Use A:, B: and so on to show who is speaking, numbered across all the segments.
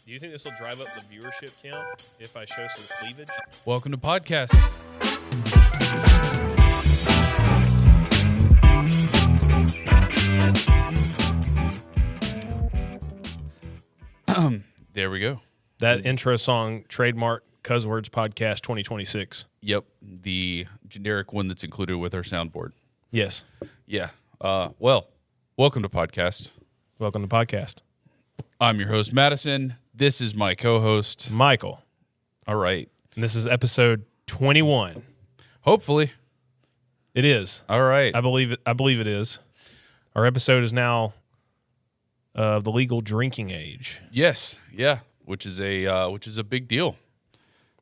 A: Do you think this will drive up the viewership count if I show some cleavage?
B: Welcome to podcast. There we go.
A: That intro song, trademark CuzWords Podcast 2026.
B: Yep, the generic one that's included with our soundboard.
A: Yes.
B: Yeah. Well, welcome to podcast.
A: Welcome to podcast.
B: I'm your host, Madison. This is my co-host,
A: Michael.
B: All right.
A: And this is episode 21.
B: Hopefully.
A: It is.
B: All right.
A: I believe it is. Our episode is now of the legal drinking age.
B: Yes. Yeah. Which is a big deal.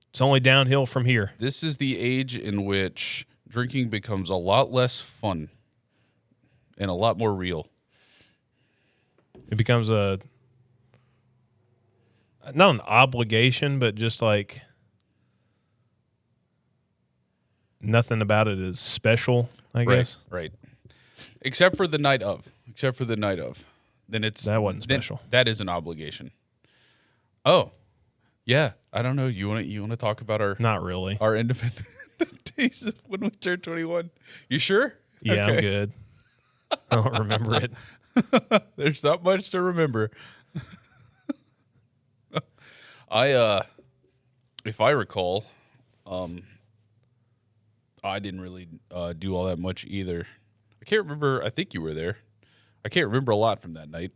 A: It's only downhill from here.
B: This is the age in which drinking becomes a lot less fun and a lot more real.
A: It becomes not an obligation, but just like nothing about it is special, I guess.
B: Right. Except for the night of. Then
A: That wasn't special.
B: That is an obligation. Oh, yeah. I don't know. You want to talk about
A: Not really.
B: our independent days of when we turned 21? You sure?
A: Yeah,
B: Okay.
A: I'm good. I don't remember it.
B: There's not much to remember. If I recall, I didn't really do all that much either. I can't remember. I think you were there. I can't remember a lot from that night.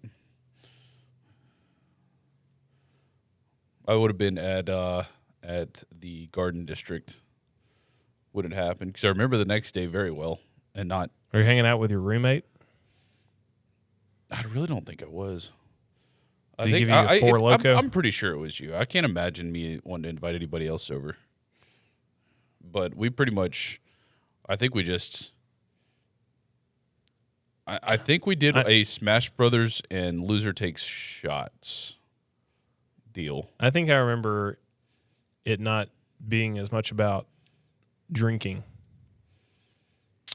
B: I would have been at the Garden District when it happened, because I remember the next day very well, and not.
A: Are you hanging out with your roommate?
B: I really don't think I was.
A: Did he give you a Four Loko?
B: I'm pretty sure it was you. I can't imagine me wanting to invite anybody else over. But we pretty much, I think we just, I think we did a Smash Brothers and loser takes shots deal.
A: I think I remember it not being as much about drinking.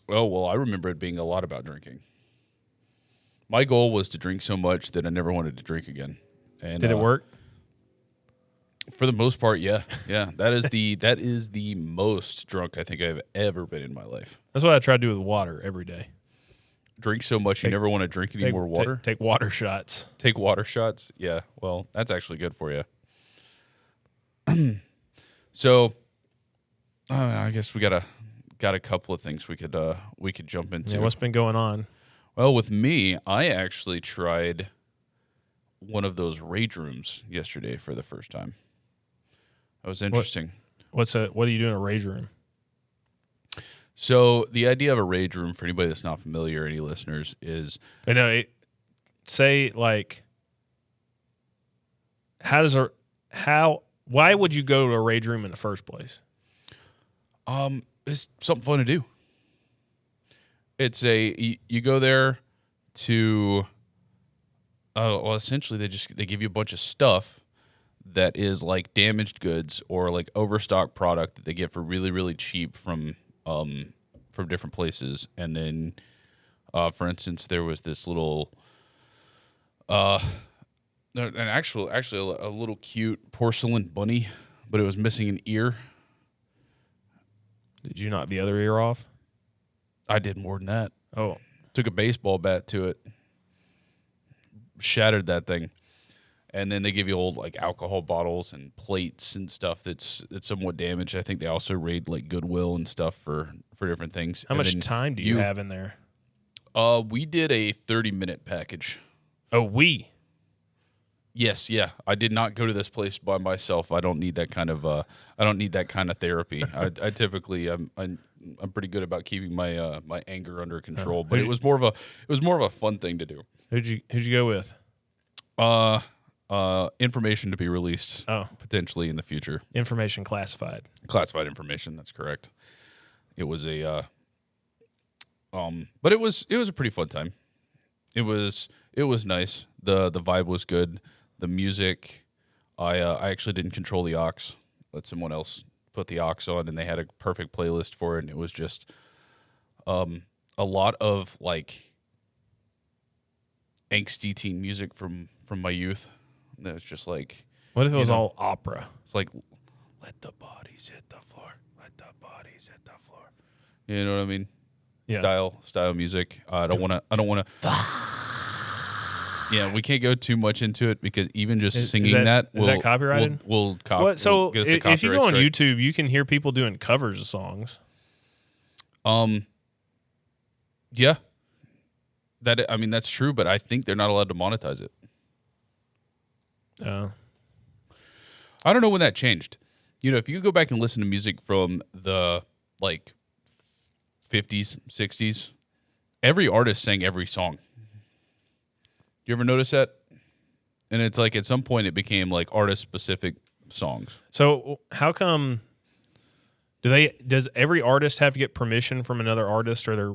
B: Oh, well, I remember it being a lot about drinking. My goal was to drink so much that I never wanted to drink again. And
A: Did it work?
B: For the most part, yeah. Yeah. That is the most drunk I think I've ever been in my life.
A: That's what I try to do with water every day.
B: Drink so much you never want to drink any more water?
A: Take water shots.
B: Take water shots? Yeah. Well, that's actually good for you. So, I guess we got a couple of things we could jump into.
A: Yeah, what's been going on?
B: Well, with me, I actually tried one of those rage rooms yesterday for the first time. That was interesting.
A: What do you do in a rage room?
B: So the idea of a rage room, for anybody that's not familiar, any listeners, is
A: why would you go to a rage room in the first place?
B: it's something fun to do. It's you go there to essentially they give you a bunch of stuff that is like damaged goods or like overstock product that they get for really, really cheap from different places. And then for instance, there was this little actually a little cute porcelain bunny, but it was missing an ear.
A: Did you knock the other ear off?
B: I did more than that.
A: Oh.
B: Took a baseball bat to it, shattered that thing, and then they give you old like alcohol bottles and plates and stuff that's somewhat damaged. I think they also raid like Goodwill and stuff for different things.
A: How much time do you have in there?
B: We did a 30-minute package.
A: Oh, we?
B: Yes, yeah. I did not go to this place by myself. I don't need that kind of therapy. I typically I'm pretty good about keeping my my anger under control, but it was more of a fun thing to do.
A: Who'd you go with?
B: Information to be released potentially in the future.
A: Information classified.
B: Classified information, that's correct. It was but it was a pretty fun time. It was nice. The vibe was good. The music, I actually didn't control the aux. Let someone else put the aux on, and they had a perfect playlist for it. And it was just a lot of like angsty teen music from my youth. That was just like
A: What if it was all opera?
B: It's like, let the bodies hit the floor. Let the bodies hit the floor. You know what I mean?
A: Yeah.
B: Style music. I don't want to. Yeah, we can't go too much into it because even just singing that
A: is that copyrighted?
B: Will
A: What?
B: get us a
A: If you
B: copyright
A: go on
B: strike.
A: YouTube, you can hear people doing covers of songs.
B: Yeah, that's true, but I think they're not allowed to monetize it. I don't know when that changed. If you go back and listen to music from the 50s, 60s, every artist sang every song. You ever notice that? And it's like at some point it became like artist specific songs.
A: So how come does every artist have to get permission from another artist or their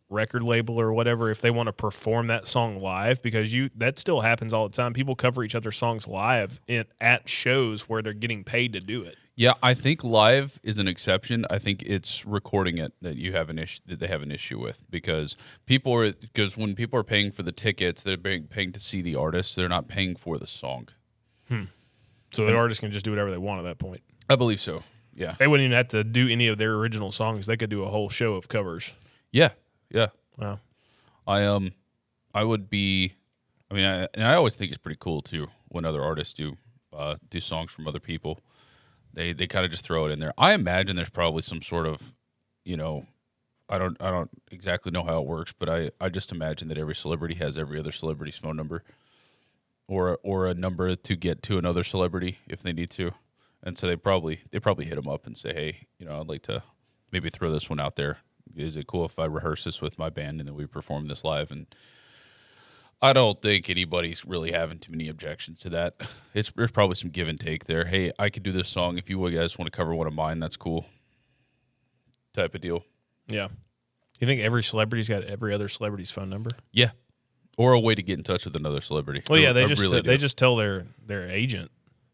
A: record label or whatever if they want to perform that song live? Because that still happens all the time. People cover each other's songs live at shows where they're getting paid to do it.
B: Yeah, I think live is an exception. I think it's recording it that you have that they have an issue with because when people are paying for the tickets, they're paying to see the artist. They're not paying for the song.
A: So the artist can just do whatever they want at that point.
B: I believe so. Yeah,
A: they wouldn't even have to do any of their original songs. They could do a whole show of covers.
B: Yeah.
A: Wow.
B: I would be. I mean, I always think it's pretty cool too when other artists do songs from other people. They kind of just throw it in there. I imagine there's probably some sort of, I don't exactly know how it works, but I just imagine that every celebrity has every other celebrity's phone number, or a number to get to another celebrity if they need to, and so they probably hit them up and say, hey, I'd like to maybe throw this one out there. Is it cool if I rehearse this with my band and then we perform this live? And I don't think anybody's really having too many objections to that. There's probably some give and take there. Hey, I could do this song. If you guys want to cover one of mine, that's cool. Type of deal.
A: Yeah. You think every celebrity's got every other celebrity's phone number?
B: Yeah. Or a way to get in touch with another celebrity.
A: Well, yeah, they just tell their agent.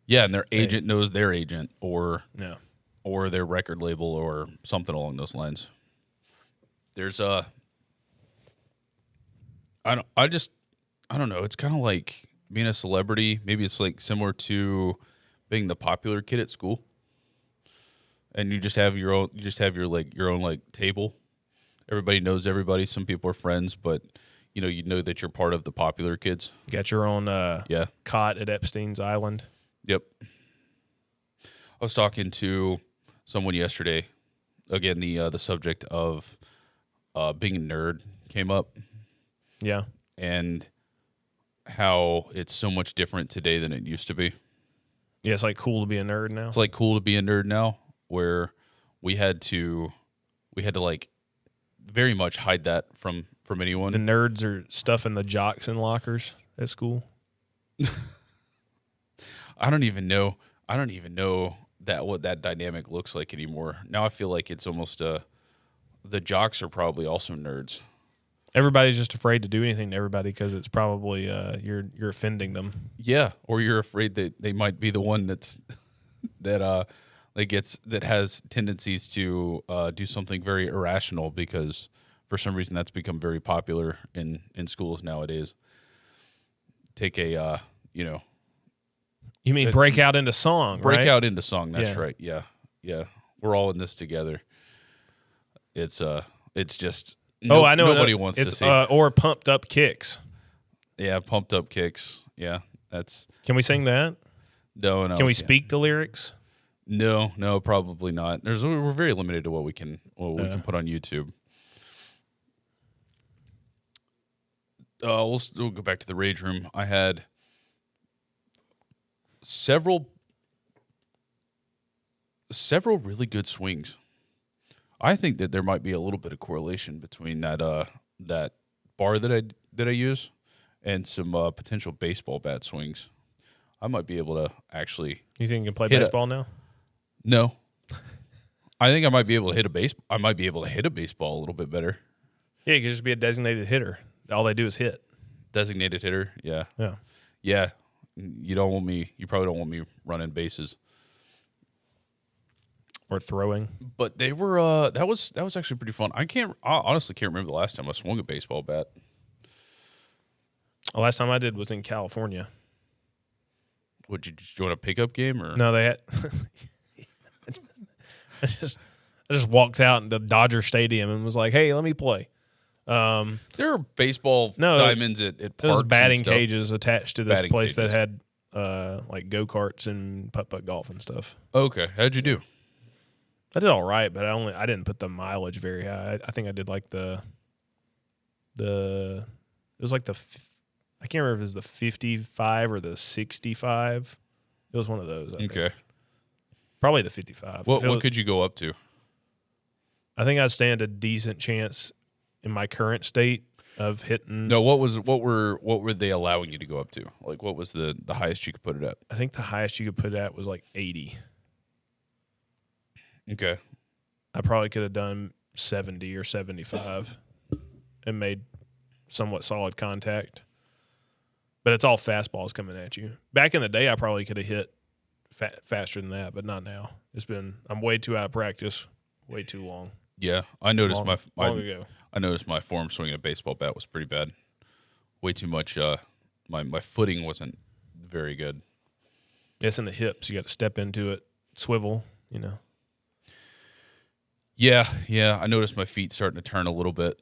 B: Yeah, and their agent knows their agent or
A: or
B: their record label or something along those lines. There's I don't know. It's kind of like being a celebrity. Maybe it's like similar to being the popular kid at school, and you just have your own. You just have your own table. Everybody knows everybody. Some people are friends, but you know that you're part of the popular kids.
A: You got your own cot at Epstein's Island.
B: Yep. I was talking to someone yesterday. Again, the subject of being a nerd came up.
A: Yeah.
B: And how it's so much different today than it used to be.
A: Yeah, it's cool to be a nerd now.
B: It's cool to be a nerd now, where we had to very much hide that from anyone.
A: The nerds are stuffing the jocks in lockers at school.
B: I don't even know what that dynamic looks like anymore. Now I feel like it's almost the jocks are probably also nerds.
A: Everybody's just afraid to do anything to everybody because it's probably you're offending them.
B: Yeah, or you're afraid that they might be the one that has tendencies to do something very irrational because for some reason that's become very popular in schools nowadays. Take a
A: You mean break out into song?
B: Break out into song. That's right. Yeah. We're all in this together. It's just.
A: I know.
B: Nobody wants to see.
A: Or pumped up kicks.
B: Yeah, pumped up kicks. Yeah, that's.
A: Can we sing that?
B: No.
A: Can we speak the lyrics?
B: No, probably not. We're very limited to what we can put on YouTube. We'll go back to the rage room. I had several really good swings. I think that there might be a little bit of correlation between that bar that I use and some potential baseball bat swings. I might be able to actually.
A: You think you can play baseball now?
B: No. I think I might be able to hit a baseball. I might be able to hit a baseball a little bit better.
A: Yeah, you could just be a designated hitter. All they do is hit.
B: Designated hitter. Yeah. Yeah. You probably don't want me running bases.
A: Or throwing.
B: But they were that was actually pretty fun. I honestly can't remember the last time I swung a baseball bat.
A: The last time I did was in California.
B: Would you just join a pickup game or?
A: No, they had. I just walked out into Dodger Stadium and was like, "Hey, let me play."
B: There are baseball diamonds at parks.
A: There was batting
B: and stuff.
A: cages attached to this
B: Batting
A: place
B: cages.
A: that had like go karts and putt golf and stuff.
B: Okay, how'd you do?
A: I did all right, but I didn't put the mileage very high. I think I did like it was like I can't remember if it was the 55 or the 65. It was one of those. I think. Probably the 55.
B: What could you go up to?
A: I think I'd stand a decent chance in my current state of hitting.
B: No, what were they allowing you to go up to? Like, what was the highest you could put it at?
A: I think the highest you could put it at was like 80.
B: Okay.
A: I probably could have done 70 or 75 and made somewhat solid contact. But it's all fastballs coming at you. Back in the day, I probably could have hit faster than that, but not now. I'm way too out of practice, way too long.
B: Yeah, I noticed
A: long ago.
B: I noticed my form swinging a baseball bat was pretty bad. Way too much. My footing wasn't very good.
A: It's in the hips. You got to step into it, swivel.
B: Yeah. I noticed my feet starting to turn a little bit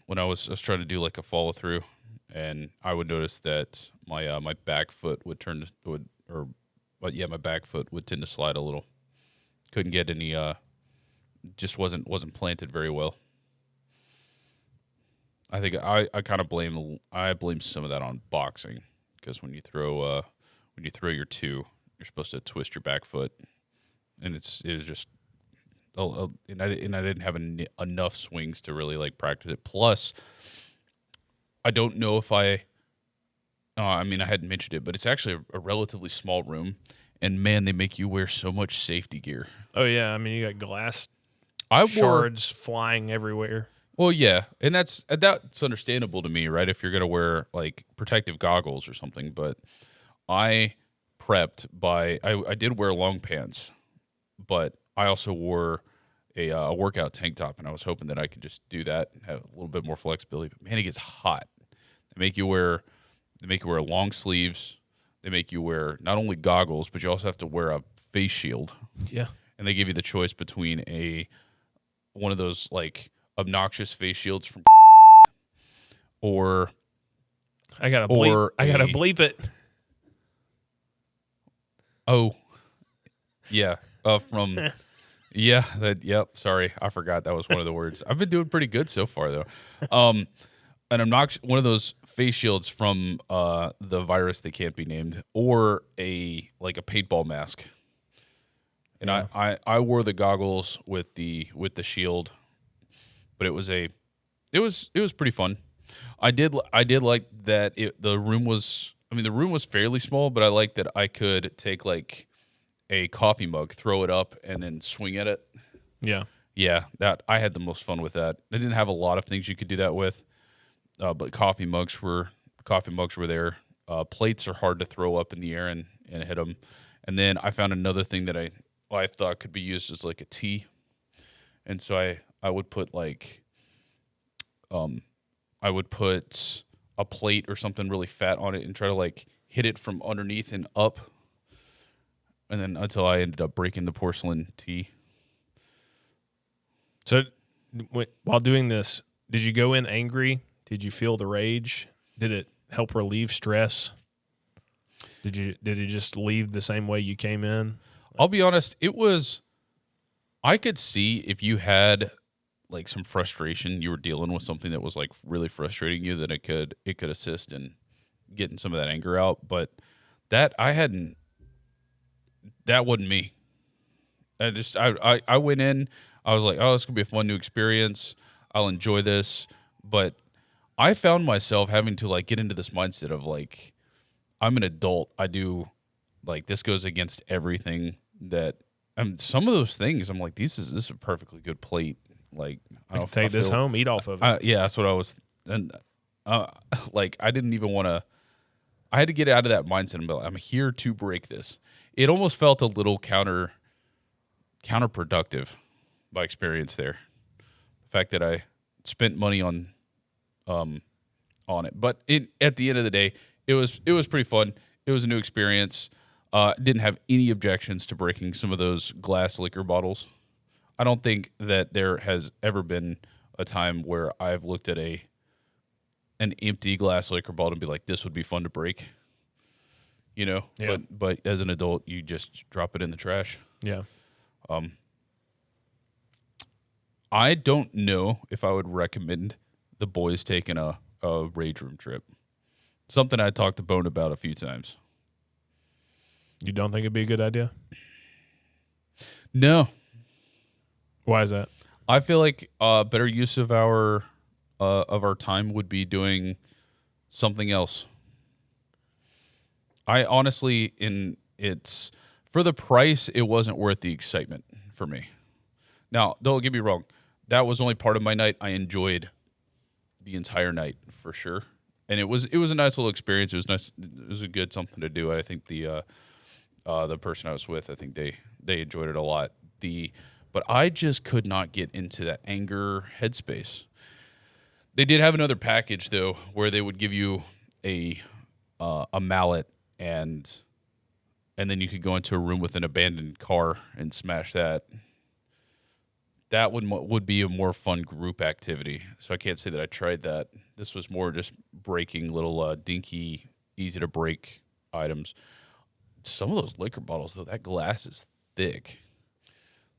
B: when I was trying to do like a follow through, and I would notice that my back foot would my back foot would tend to slide a little. Couldn't get any. Just wasn't planted very well. I think I kind of blame some of that on boxing, because when you throw your two, you're supposed to twist your back foot, and it was just and I didn't have enough swings to really like practice it. Plus, I don't know if I hadn't mentioned it, but it's actually a relatively small room, and man, they make you wear so much safety gear.
A: Oh yeah, I mean you got glass shards flying everywhere.
B: Well, yeah, and that's understandable to me, right? If you're gonna wear like protective goggles or something, but I prepped I did wear long pants, but I also wore a workout tank top, and I was hoping that I could just do that and have a little bit more flexibility. But man, it gets hot. They make you wear long sleeves. They make you wear not only goggles, but you also have to wear a face shield.
A: Yeah,
B: and they give you the choice between one of those like obnoxious face shields from or
A: I gotta bleep it.
B: Oh, yeah, from yeah, sorry, I forgot that was one of the words. I've been doing pretty good so far though. An obnoxious one of those face shields from the virus that can't be named, or a paintball mask. And yeah. I wore the goggles with the shield, but it was pretty fun. I did like that the room was fairly small, but I liked that I could take like a coffee mug, throw it up, and then swing at it.
A: Yeah.
B: Yeah, that I had the most fun with that. I didn't have a lot of things you could do that with, but coffee mugs were there. Plates are hard to throw up in the air and hit them. And then I found another thing that I thought could be used as like a tee, and so I would put like I would put a plate or something really fat on it and try to like hit it from underneath and up, and then until I ended up breaking the porcelain tee.
A: So while doing this, did you go in angry? Did you feel the rage? Did it help relieve stress? Did it just leave the same way you came in?
B: I'll be honest, I could see if you had like some frustration, you were dealing with something that was like really frustrating you, that it could assist in getting some of that anger out. But that wasn't me. I went in, I was like, oh, this could be a fun new experience. I'll enjoy this. But I found myself having to like get into this mindset of like, I'm an adult. I do like, this goes against everything that some of those things I'm like, this is a perfectly good plate. Like,
A: I can take this home, eat off of it.
B: Yeah, that's what I was. And like, I didn't even want to. I had to get out of that mindset and be like, I'm here to break this. It almost felt a little counterproductive by experience there. The fact that I spent money on it, but at the end of the day, it was pretty fun. It was a new experience. Didn't have any objections to breaking some of those glass liquor bottles. I don't think that there has ever been a time where I've looked at an empty glass liquor bottle and be like, this would be fun to break. Yeah. But as an adult, you just drop it in the trash.
A: Yeah.
B: I don't know if I would recommend the boys taking a rage room trip. Something I talked to Bone about a few times.
A: You don't think it'd be a good idea?
B: No.
A: Why is that?
B: I feel like better use of our time would be doing something else. I honestly, it's for the price, it wasn't worth the excitement for me. Now, don't get me wrong, that was only part of my night. I enjoyed the entire night for sure, and it was a nice little experience. It was nice. It was a good something to do. I think the person I was with, I think they enjoyed it a lot. But I just could not get into that anger headspace. They did have another package though, where they would give you a mallet and then you could go into a room with an abandoned car and smash that. That would be a more fun group activity. So I can't say that I tried that. This was more just breaking little dinky, easy to break items. Some of those liquor bottles though, that glass is thick.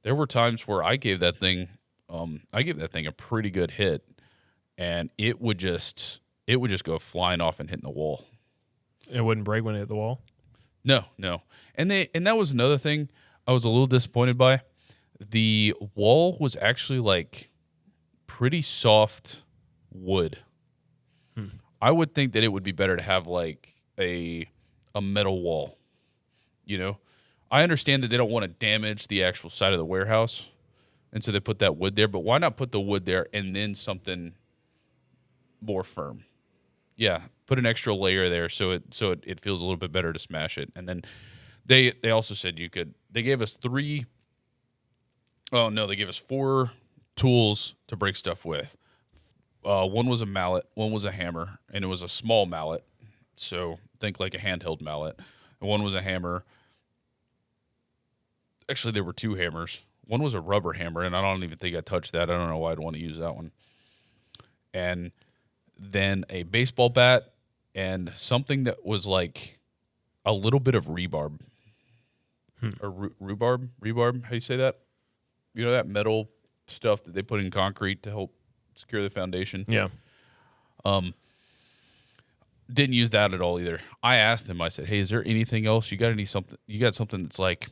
B: There were times where I gave that thing a pretty good hit, and it would just go flying off and hitting the wall.
A: It wouldn't break when it hit the wall?
B: No. And that was another thing I was a little disappointed by. The wall was actually like pretty soft wood. I would think that it would be better to have like a metal wall. I understand that they don't want to damage the actual side of the warehouse, and so they put that wood there. But why not put the wood there and then something more firm? Yeah, put an extra layer there so it feels a little bit better to smash it. And then they also said you could. They gave us they gave us 4 tools to break stuff with. One was a mallet, one was a hammer, and it was a small mallet. So think like a handheld mallet. And one was a hammer. Actually, there were 2 hammers. One was a rubber hammer, and I don't even think I touched that. I don't know why I'd want to use that one. And then a baseball bat and something that was like a little bit of rebarb. Or rhubarb? Rebarb? How do you say that? You know that metal stuff that they put in concrete to help secure the foundation?
A: Yeah.
B: Didn't use that at all either. I asked him, I said, hey, is there anything else? You got something that's like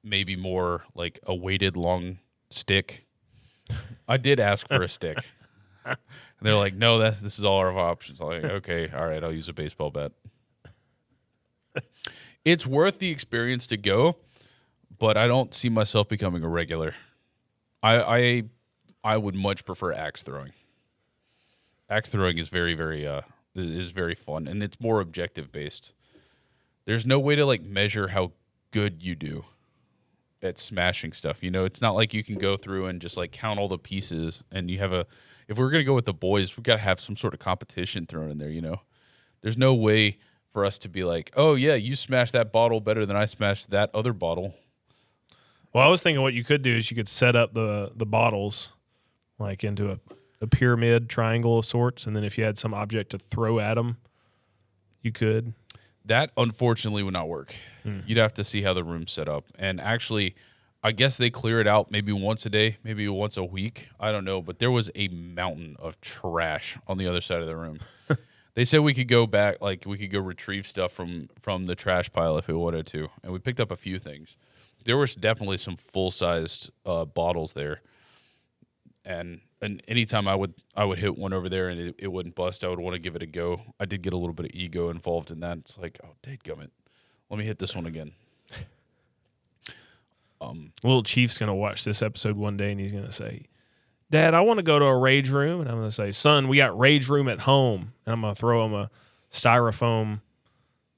B: maybe more like a weighted long stick? I did ask for a stick. And they're like, no, this is all our options. I'm like, okay, all right, I'll use a baseball bat. It's worth the experience to go, but I don't see myself becoming a regular. I would much prefer axe throwing. Axe throwing is very, very is very fun, and it's more objective based. There's no way to like measure how good you do at smashing stuff. It's not like you can go through and just like count all the pieces, and you have if we're gonna go with the boys, we gotta have some sort of competition thrown in there. There's no way for us to be like, oh yeah, you smashed that bottle better than I smashed that other bottle.
A: Well, I was thinking what you could do is you could set up the bottles like into a pyramid triangle of sorts, and then if you had some object to throw at them, you could.
B: That unfortunately would not work. You'd have to see how the room's set up. And actually, I guess they clear it out maybe once a day, maybe once a week. I don't know. But there was a mountain of trash on the other side of the room. They said we could go back, like we could go retrieve stuff from the trash pile if we wanted to. And we picked up a few things. There was definitely some full-sized bottles there. And anytime I would hit one over there and it wouldn't bust, I would want to give it a go. I did get a little bit of ego involved in that. It's like, oh, dadgummit. Let me hit this one again.
A: Little Chief's going to watch this episode one day, and he's going to say, Dad, I want to go to a rage room. And I'm going to say, son, we got rage room at home. And I'm going to throw him a styrofoam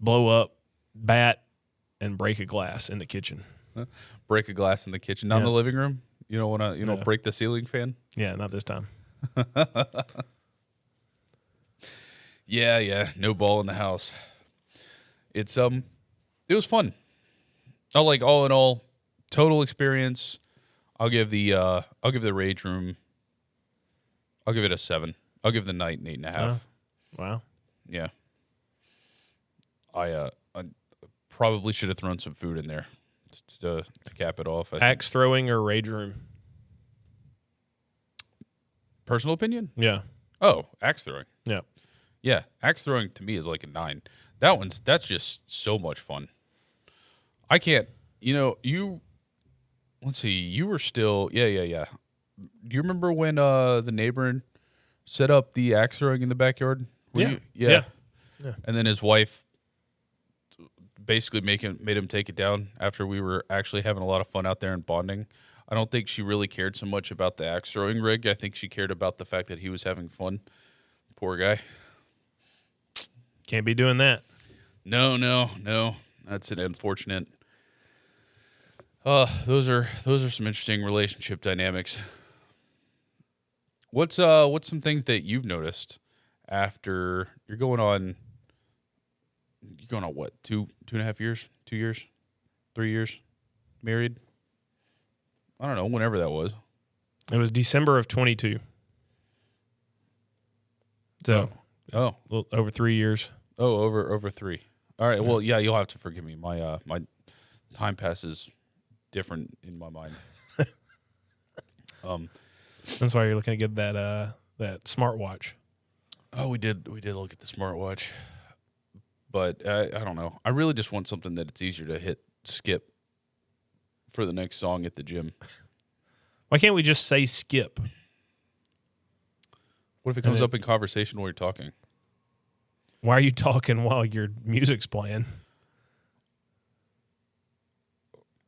A: blow-up bat and break a glass in the kitchen.
B: Break a glass in the kitchen, not in the living room? You don't want to, break the ceiling fan?
A: Yeah, not this time.
B: Yeah, no ball in the house. It's It was fun. All in all, total experience. I'll give the rage room. I'll give it a 7. I'll give the night an 8.5.
A: Wow.
B: Yeah. I probably should have thrown some food in there to cap it off.
A: Axe throwing or rage room?
B: Personal opinion?
A: Yeah.
B: Oh, axe throwing.
A: Yeah.
B: Yeah, axe throwing to me is like a 9. That's just so much fun. I can't, let's see, you were still, yeah. Do you remember when the neighbor set up the axe throwing in the backyard?
A: Yeah.
B: And then his wife basically made him take it down after we were actually having a lot of fun out there and bonding. I don't think she really cared so much about the axe throwing rig. I think she cared about the fact that he was having fun. Poor guy.
A: Can't be doing that.
B: No. That's an unfortunate. Those are some interesting relationship dynamics. What's some things that you've noticed after you're going on what, 2.5 years, 2 years, 3 years married? I don't know, whenever that was.
A: It was December of 22. So, over 3 years.
B: Oh, over 3. All right. Well, yeah, you'll have to forgive me. My my time passes different in my mind.
A: That's why you're looking to get that smartwatch.
B: Oh, we did look at the smartwatch, but I don't know. I really just want something that it's easier to hit skip for the next song at the gym.
A: Why can't we just say skip?
B: What if it comes up in conversation while you're talking?
A: Why are you talking while your music's playing?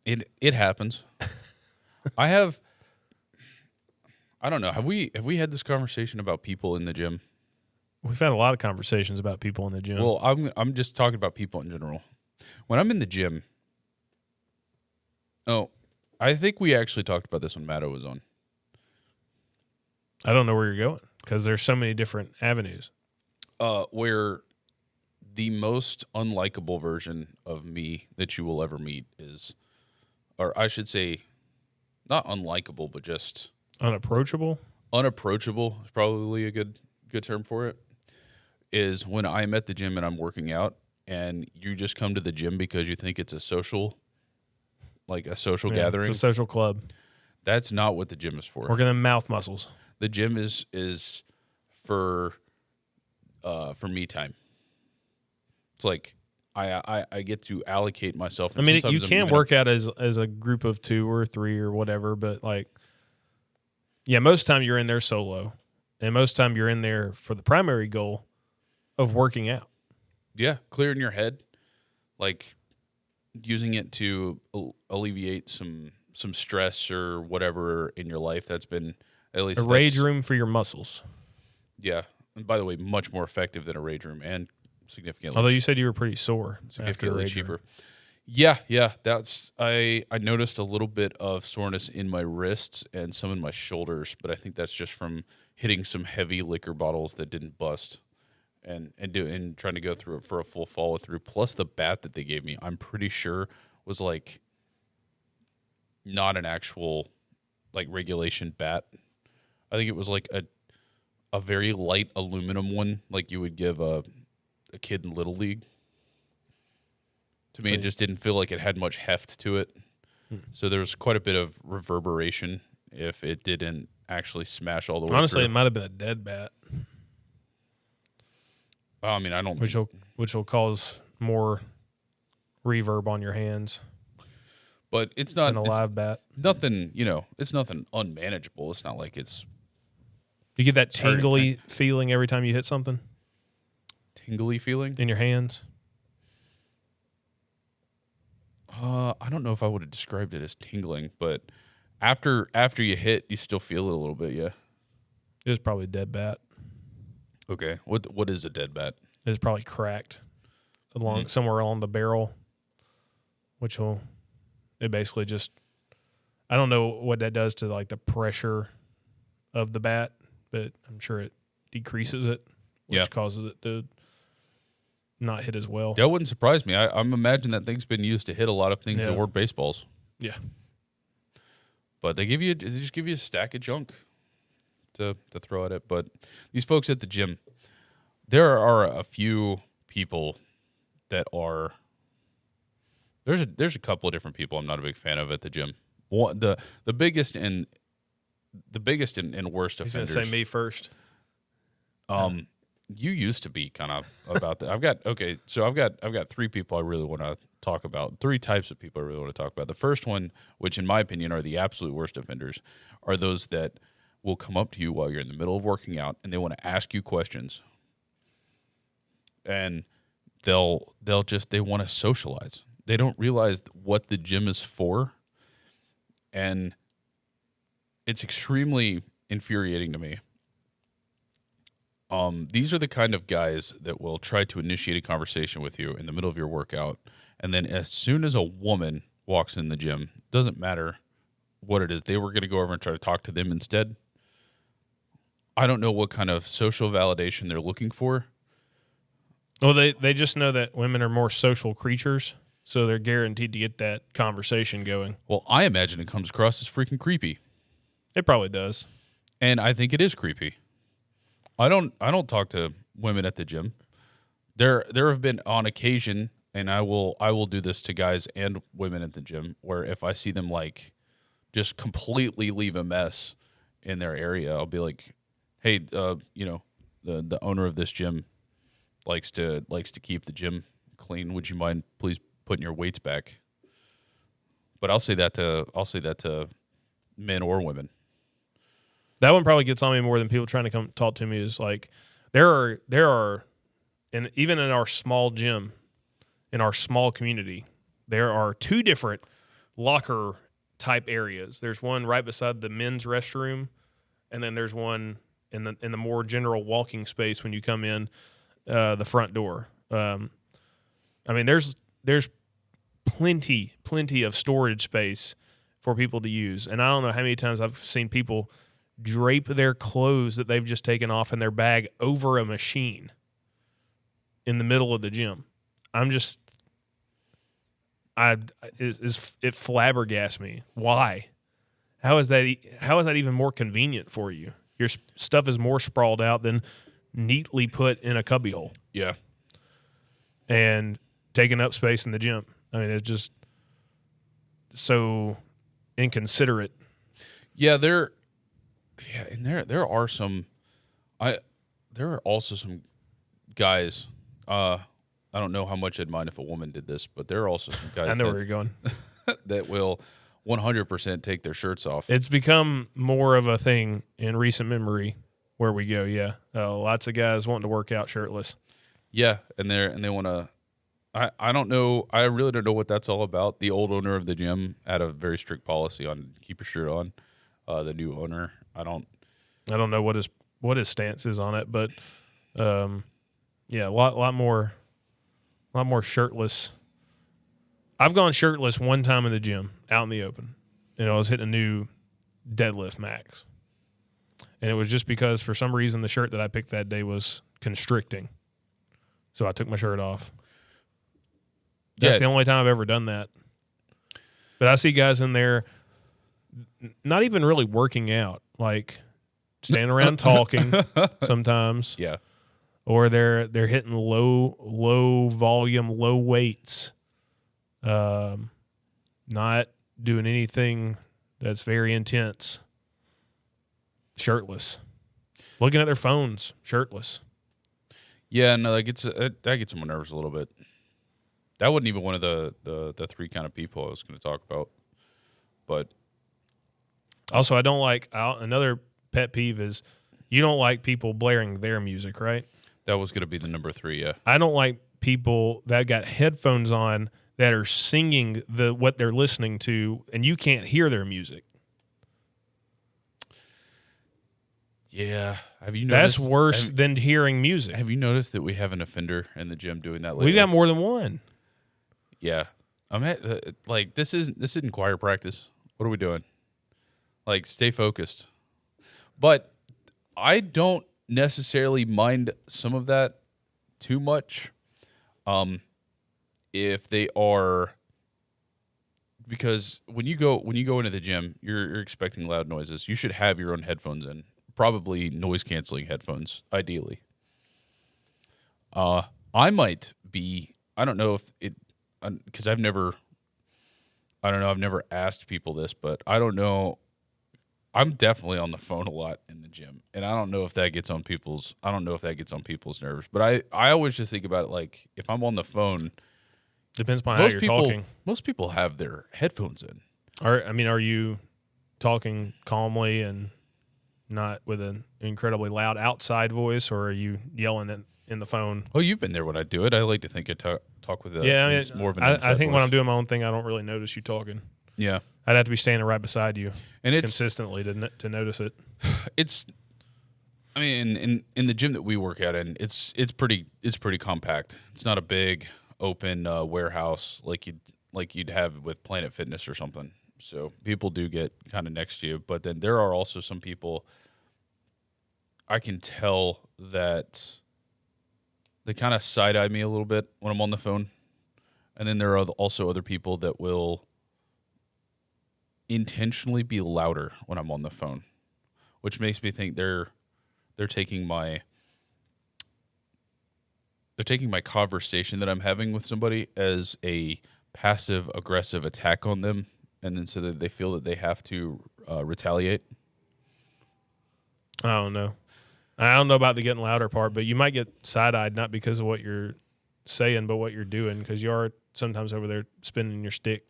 B: It happens. I don't know. Have we had this conversation about people in the gym?
A: We've had a lot of conversations about people in the gym.
B: Well, I'm just talking about people in general. When I'm in the gym, I think we actually talked about this when Matto was on.
A: I don't know where you're going because there's so many different avenues.
B: Where the most unlikable version of me that you will ever meet is, or I should say, not unlikable, but just
A: unapproachable.
B: Unapproachable is probably a good term for it. Is when I'm at the gym and I'm working out, and you just come to the gym because you think it's a social, gathering.
A: It's a social club.
B: That's not what the gym is for.
A: Working them mouth muscles.
B: The gym is for me time. It's like I get to allocate myself.
A: I mean, you can work out as a group of 2 or 3 or whatever, but most of the time you're in there solo, and most of the time you're in there for the primary goal of working out.
B: Yeah, clearing your head, using it to alleviate some stress or whatever in your life. That's been at least
A: a rage room for your muscles.
B: Yeah, and by the way, much more effective than a rage room and significantly.
A: Although you said you were pretty sore,
B: significantly cheaper. Yeah. That's I noticed a little bit of soreness in my wrists and some in my shoulders, but I think that's just from hitting some heavy liquor bottles that didn't bust, and trying to go through it for a full follow through. Plus the bat that they gave me, I'm pretty sure was not an actual regulation bat. I think it was a very light aluminum one, like you would give a kid in Little League. To me, it just didn't feel like it had much heft to it. So there was quite a bit of reverberation if it didn't actually smash all the way
A: Honestly,
B: through.
A: it might have been a dead bat.
B: I mean, I don't.
A: Which will cause more reverb on your hands.
B: But it's not
A: than a live bat.
B: Nothing, it's nothing unmanageable. It's not like it's.
A: You get that tingly feeling every time you hit something?
B: Tingly feeling?
A: In your hands?
B: I don't know if I would have described it as tingling, but after you hit, you still feel it a little bit, yeah.
A: It was probably a dead bat.
B: Okay. What is a dead bat?
A: It was probably cracked somewhere along the barrel, it basically just, I don't know what that does to the pressure of the bat, but I'm sure it decreases it, which causes it to not hit as well.
B: That wouldn't surprise me. I'm imagining that thing's been used to hit a lot of things that weren't baseballs.
A: Yeah.
B: But they just give you a stack of junk to throw at it. But these folks at the gym, there are a few people that are there's a couple of different people I'm not a big fan of at the gym. One, the biggest and worst
A: He's
B: offenders.
A: gonna say me first.
B: You used to be kind of about that. I've got three people I really want to talk about. Three types of people I really want to talk about. The first one, which in my opinion are the absolute worst offenders, are those that will come up to you while you're in the middle of working out and they want to ask you questions. And they want to socialize. They don't realize what the gym is for. And it's extremely infuriating to me. These are the kind of guys that will try to initiate a conversation with you in the middle of your workout. And then as soon as a woman walks in the gym, doesn't matter what it is, they were going to go over and try to talk to them instead. I don't know what kind of social validation they're looking for.
A: Well, they just know that women are more social creatures, so they're guaranteed to get that conversation going.
B: Well, I imagine it comes across as freaking creepy.
A: It probably does.
B: And I think it is creepy. I don't talk to women at the gym. There have been on occasion, and I will do this to guys and women at the gym, where if I see them like just completely leave a mess in their area, I'll be like, "Hey, the owner of this gym likes to keep the gym clean. Would you mind please putting your weights back?" But I'll say that to men or women.
A: That one probably gets on me more than people trying to come talk to me. Is like there are, and even in our small gym, in our small community, there are two different locker type areas. There's one right beside the men's restroom, and then there's one in the more general walking space when you come in the front door. I mean, there's plenty of storage space for people to use, and I don't know how many times I've seen people drape their clothes that they've just taken off in their bag over a machine in the middle of the gym. It flabbergasts me. Why? How is that even more convenient for you? Your stuff is more sprawled out than neatly put in a cubbyhole.
B: Yeah.
A: And taking up space in the gym. I mean, it's just so inconsiderate.
B: Yeah, there are also some guys. I don't know how much I'd mind if a woman did this, but there are also some guys.
A: I know where you're going.
B: that will 100% take their shirts off.
A: It's become more of a thing in recent memory where we go. Yeah, lots of guys wanting to work out shirtless.
B: Yeah, and they want to. I don't know. I really don't know what that's all about. The old owner of the gym had a very strict policy on keep your shirt on. The new owner, I don't know
A: what his stance is on it, but yeah, a lot more shirtless. I've gone shirtless one time in the gym, out in the open, and I was hitting a new deadlift max, and it was just because for some reason the shirt that I picked that day was constricting, so I took my shirt off. That's the only time I've ever done that. But I see guys in there not even really working out, like standing around talking sometimes.
B: Yeah.
A: Or they're hitting low volume, low weights. Not doing anything that's very intense. Shirtless. Looking at their phones, shirtless.
B: Yeah, no, that gets on my nerves a little bit. That wasn't even one of the three kind of people I was going to talk about. But
A: also, I don't like another pet peeve is you don't like people blaring their music, right?
B: That was going to be the number 3, yeah.
A: I don't like people that got headphones on that are singing what they're listening to, and you can't hear their music.
B: Yeah. Have you noticed?
A: That's worse than hearing music.
B: Have you noticed that we have an offender in the gym doing that lately?
A: We've got more than one.
B: Yeah. I'm at this isn't choir practice. What are we doing? Like, stay focused. But I don't necessarily mind some of that too much. If they are, because when you go into the gym, you're expecting loud noises. You should have your own headphones in, probably noise canceling headphones, ideally. I might be. I don't know if it, because I've never. I don't know. I've never asked people this, but I don't know. I'm definitely on the phone a lot in the gym, and I don't know if that gets on people's. I don't know if that gets on people's nerves. But I always just think about it like if I'm on the phone.
A: Depends upon how you're talking.
B: Most people have their headphones in.
A: Are you talking calmly and not with an incredibly loud outside voice, or are you yelling in the phone?
B: Oh, you've been there when I do it. I like to think I talk with more of an inside
A: I think
B: voice.
A: when I'm doing my own thing, I don't really notice you talking.
B: Yeah.
A: I'd have to be standing right beside you
B: and it's
A: consistently to notice it.
B: It's, I mean, in the gym that we work at, and it's pretty compact. It's not a big open warehouse like you'd have with Planet Fitness or something. So people do get kind of next to you, but then there are also some people I can tell that they kind of side eye me a little bit when I'm on the phone, and then there are also other people that will intentionally be louder when I'm on the phone, which makes me think they're taking my conversation that I'm having with somebody as a passive aggressive attack on them, and then so that they feel that they have to retaliate.
A: I don't know. I don't know about the getting louder part, but you might get side-eyed not because of what you're saying, but what you're doing, because you are sometimes over there spinning your stick.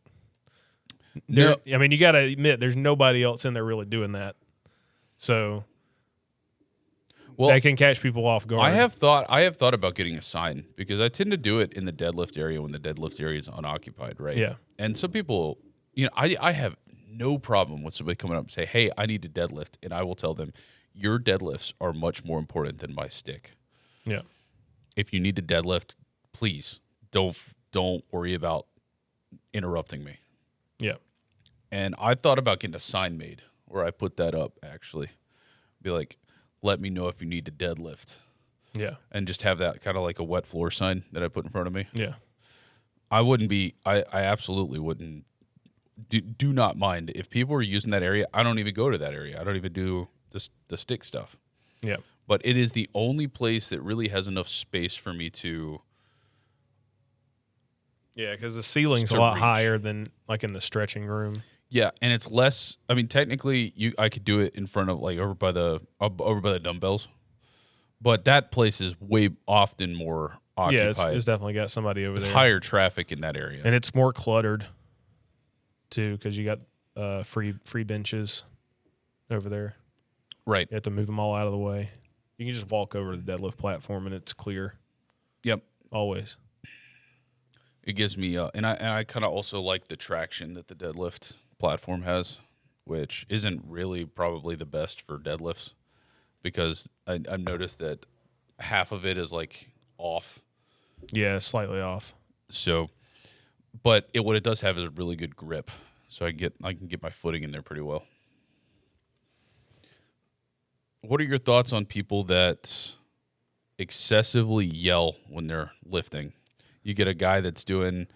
B: No.
A: I mean, you got to admit, there's nobody else in there really doing that. So that can catch people off guard.
B: I have thought about getting a sign, because I tend to do it in the deadlift area when the deadlift area is unoccupied, right?
A: Yeah.
B: And some people, I have no problem with somebody coming up and say, "Hey, I need to deadlift," and I will tell them, "Your deadlifts are much more important than my stick."
A: Yeah.
B: If you need to deadlift, please don't worry about interrupting me.
A: Yeah.
B: And I thought about getting a sign made where I put that up, actually. Be like, "Let me know if you need to deadlift."
A: Yeah.
B: And just have that kind of like a wet floor sign that I put in front of me.
A: Yeah.
B: I absolutely wouldn't. Do not mind. If people are using that area, I don't even go to that area. I don't even do the stick stuff.
A: Yeah.
B: But it is the only place that really has enough space for me to.
A: Yeah, because the ceiling's a lot higher than like in the stretching room.
B: Yeah, and it's less. I mean, technically, I could do it in front of like over by the dumbbells, but that place is way often more occupied.
A: Yeah, it's definitely got somebody over there.
B: Higher traffic in that area,
A: and it's more cluttered too because you got free benches over there.
B: Right,
A: you have to move them all out of the way. You can just walk over to the deadlift platform and it's clear.
B: Yep,
A: always.
B: It gives me, and I kind of also like the traction that the deadlift platform has, which isn't really probably the best for deadlifts, because I've noticed that half of it is like off.
A: Yeah, slightly off.
B: So, but what it does have is a really good grip, so I can get my footing in there pretty well. What are your thoughts on people that excessively yell when they're lifting? You get a guy that's doing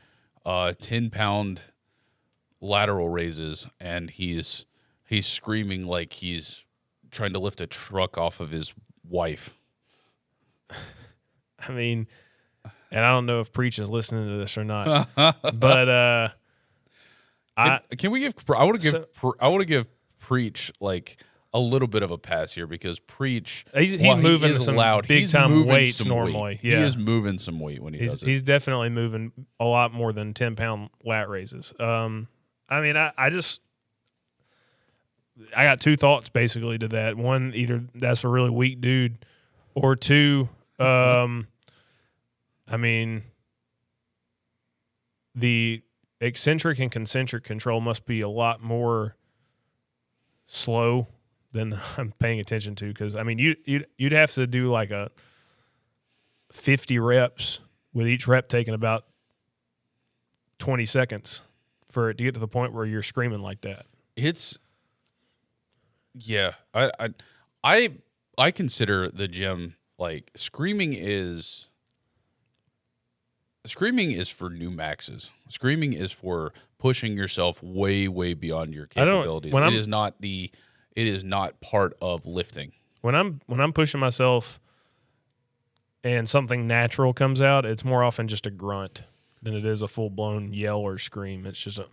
B: 10-pound lateral raises, and he's screaming like he's trying to lift a truck off of his wife.
A: I mean, and I don't know if Preach is listening to this or not, but
B: can we give? I want to give Preach like a little bit of a pass here, because Preach
A: he's moving some
B: loud.
A: big time weights normally.
B: Yeah, he is moving some weight when he does it.
A: He's definitely moving a lot more than 10-pound lat raises. I mean, I got two thoughts basically to that. One, either that's a really weak dude, or two, I mean, the eccentric and concentric control must be a lot more slow than I'm paying attention to, because I mean, you'd have to do like a 50 reps with each rep taking about 20 seconds for it to get to the point where you're screaming like that.
B: I consider the gym like screaming is Screaming is for new maxes. Screaming is for pushing yourself way, way beyond your
A: I don't-
B: capabilities.
A: when
B: It
A: I'm-
B: is not it is not part of lifting.
A: When I'm pushing myself and something natural comes out, it's more often just a grunt than it is a full blown yell or scream. It's just a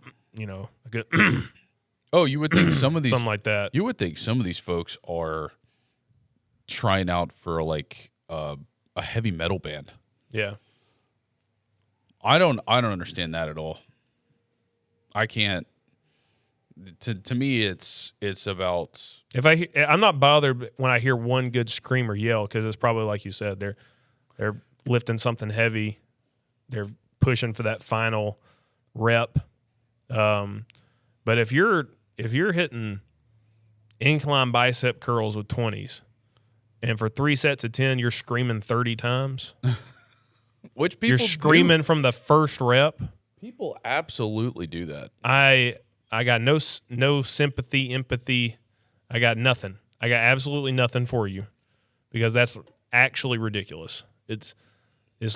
A: good
B: Oh, you would think some of these
A: something like that.
B: You would think some of these folks are trying out for like a heavy metal band.
A: Yeah.
B: I don't understand that at all. I can't. To me, it's about.
A: I'm not bothered when I hear one good scream or yell, because it's probably like you said, they're lifting something heavy, they're pushing for that final rep. But if you're hitting incline bicep curls with 20s, and for 3 sets of 10 you're screaming 30 times,
B: Which people
A: you're screaming from the first rep.
B: People absolutely do that.
A: I got no sympathy, empathy. I got nothing. I got absolutely nothing for you, because that's actually ridiculous. It's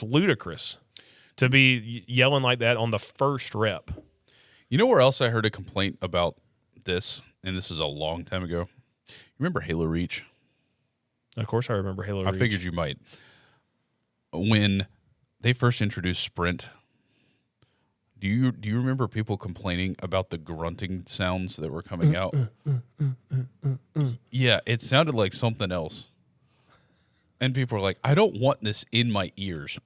A: ludicrous to be yelling like that on the first rep.
B: You know where else I heard a complaint about this, and this is a long time ago? You remember Halo Reach?
A: Of course I remember Halo
B: I
A: Reach.
B: figured you might. When they first introduced Sprint, do you remember people complaining about the grunting sounds that were coming out? Yeah, it sounded like something else. And people were like, I don't want this in my ears.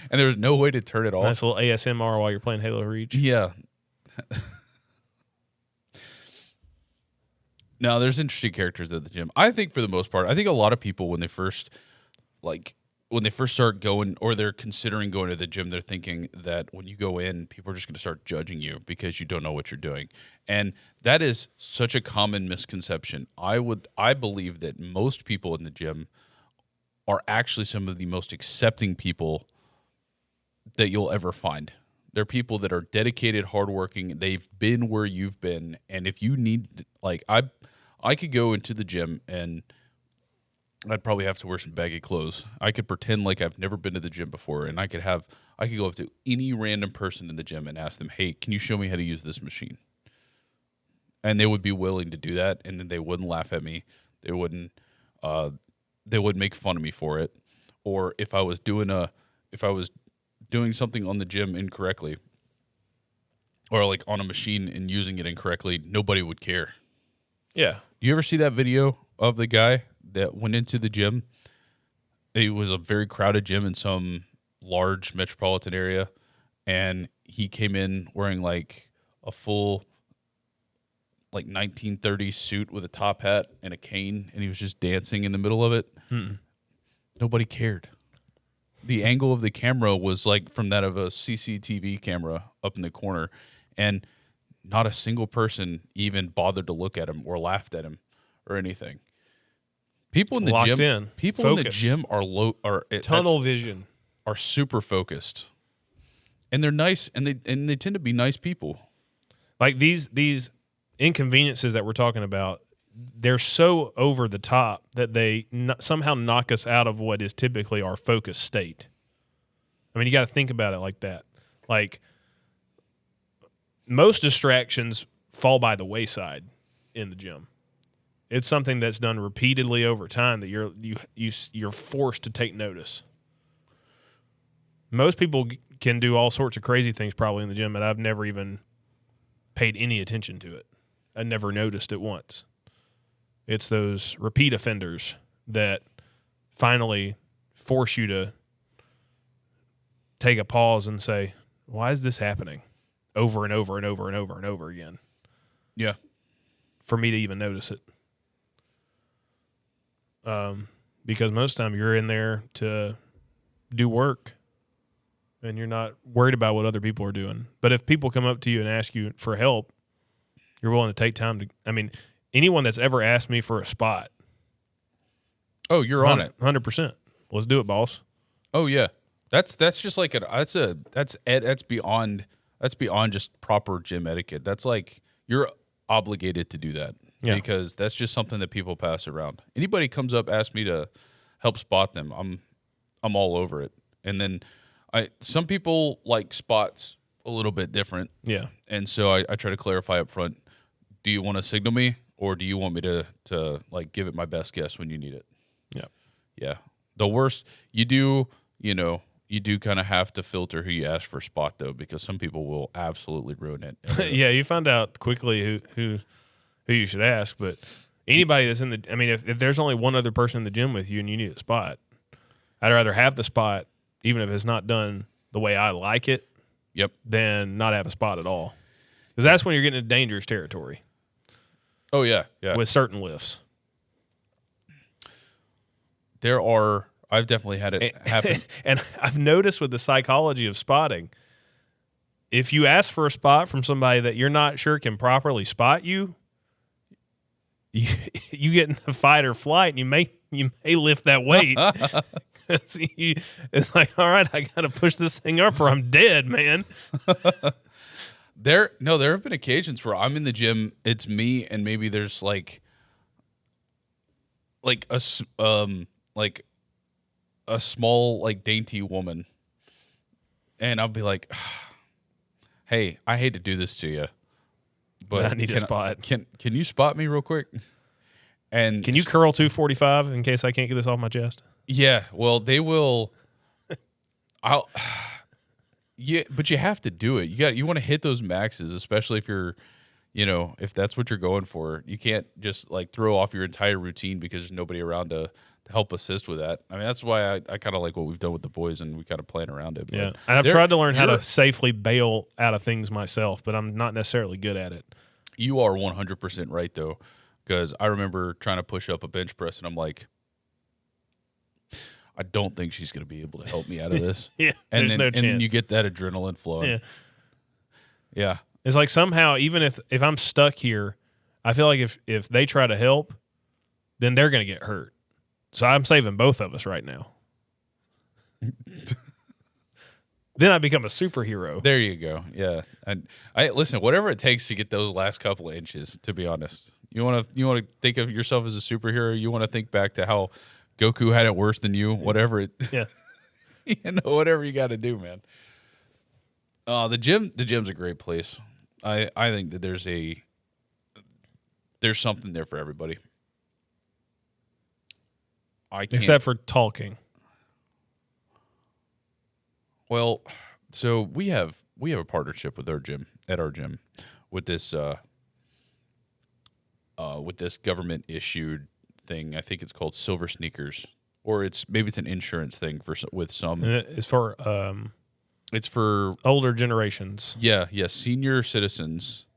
B: And there was no way to turn it off.
A: Nice little ASMR while you're playing Halo Reach.
B: Yeah. Now, there's interesting characters at the gym. I think for the most part, I think a lot of people when they first start going, or they're considering going to the gym, they're thinking that when you go in, people are just going to start judging you because you don't know what you're doing. And that is such a common misconception. I believe that most people in the gym are actually some of the most accepting people that you'll ever find. They're people that are dedicated, hardworking. They've been where you've been. And if you need, like, I could go into the gym and I'd probably have to wear some baggy clothes. I could pretend like I've never been to the gym before, and I could go up to any random person in the gym and ask them, hey, can you show me how to use this machine? And they would be willing to do that, and then they wouldn't laugh at me. They wouldn't make fun of me for it. Or if I was doing something on the gym incorrectly, or like on a machine and using it incorrectly, nobody would care.
A: Yeah.
B: Do you ever see that video of the guy that went into the gym? It was a very crowded gym in some large metropolitan area, and he came in wearing like a full like 1930s suit with a top hat and a cane, and he was just dancing in the middle of it. Nobody cared. The angle of the camera was like from that of a CCTV camera up in the corner, and not a single person even bothered to look at him or laughed at him or anything. People in the
A: Locked
B: gym,
A: in,
B: people in the
A: focused.
B: gym are
A: Tunnel vision.
B: are super focused, and they're nice, and they tend to be nice people.
A: Like these inconveniences that we're talking about, they're so over the top that they somehow knock us out of what is typically our focused state. I mean, you got to think about it like that. Like, most distractions fall by the wayside in the gym. It's something that's done repeatedly over time that you're forced to take notice. Most people can do all sorts of crazy things probably in the gym, and I've never even paid any attention to it. I never noticed it once. It's those repeat offenders that finally force you to take a pause and say, why is this happening over and over and over and over and over again?
B: Yeah.
A: For me to even notice it. Because most of the time you're in there to do work and you're not worried about what other people are doing. But if people come up to you and ask you for help, you're willing to take time to, I mean, anyone that's ever asked me for a spot.
B: Oh, you're on it.
A: 100%. Let's do it, boss.
B: Oh yeah. That's just like that's beyond just proper gym etiquette. That's like you're obligated to do that.
A: Yeah.
B: Because that's just something that people pass around. Anybody comes up, asks me to help spot them, I'm all over it. And then Some people like spots a little bit different.
A: Yeah.
B: And so I try to clarify up front, do you want to signal me or do you want me to like give it my best guess when you need it?
A: Yeah.
B: Yeah. The worst, you do kind of have to filter who you ask for a spot though, because some people will absolutely ruin it.
A: Yeah, you find out quickly who you should ask, but anybody that's if there's only one other person in the gym with you and you need a spot, I'd rather have the spot, even if it's not done the way I like it,
B: Yep.
A: than not have a spot at all. Because that's when you're getting into dangerous territory.
B: Oh, yeah. Yeah.
A: With certain lifts.
B: I've definitely had it happen.
A: And I've noticed with the psychology of spotting, if you ask for a spot from somebody that you're not sure can properly spot you get in the fight or flight and you may lift that weight. It's like, all right, I got to push this thing up or I'm dead, man.
B: There have been occasions where I'm in the gym, it's me, and maybe there's like a small, like, dainty woman, and I'll be like, hey, I hate to do this to you, but
A: I need a spot.
B: Can you spot me real quick? And
A: can you curl 245 in case I can't get this off my chest?
B: Yeah, well, they will. Yeah, but you have to do it. You want to hit those maxes, especially if you're, if that's what you're going for. You can't just like throw off your entire routine because there's nobody around to help assist with that. I mean, that's why I kind of like what we've done with the boys, and we kind of plan around it. But
A: yeah, and I've tried to learn how to safely bail out of things myself, but I'm not necessarily good at it.
B: You are 100% right, though, because I remember trying to push up a bench press, and I'm like, I don't think she's going to be able to help me out of this.
A: Yeah,
B: and
A: no chance.
B: And then you get that adrenaline flowing.
A: Yeah.
B: Yeah.
A: It's like somehow, even if I'm stuck here, I feel like if they try to help, then they're going to get hurt. So I'm saving both of us right now. Then I become a superhero.
B: There you go. Yeah. And I listen, whatever it takes to get those last couple of inches, to be honest. You want to think of yourself as a superhero, you want to think back to how Goku had it worse than you, whatever it.
A: Yeah.
B: Whatever you got to do, man. The gym's a great place. I think that there's something there for everybody.
A: Except for talking.
B: Well, so we have a partnership with our gym with this government issued thing. I think it's called Silver Sneakers, or maybe it's an insurance thing with some.
A: And it's for
B: it's for
A: older generations.
B: Yeah, senior citizens,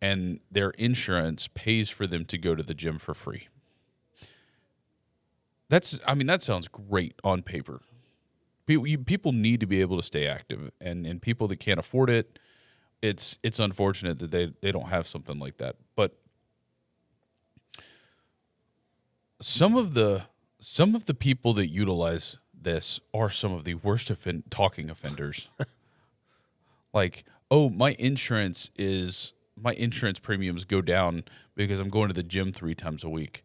B: and their insurance pays for them to go to the gym for free. That sounds great on paper. People need to be able to stay active, and people that can't afford it, it's unfortunate that they don't have something like that. But some of the people that utilize this are some of the worst talking offenders. Like, oh, my insurance premiums go down because I'm going to the gym 3 times a week.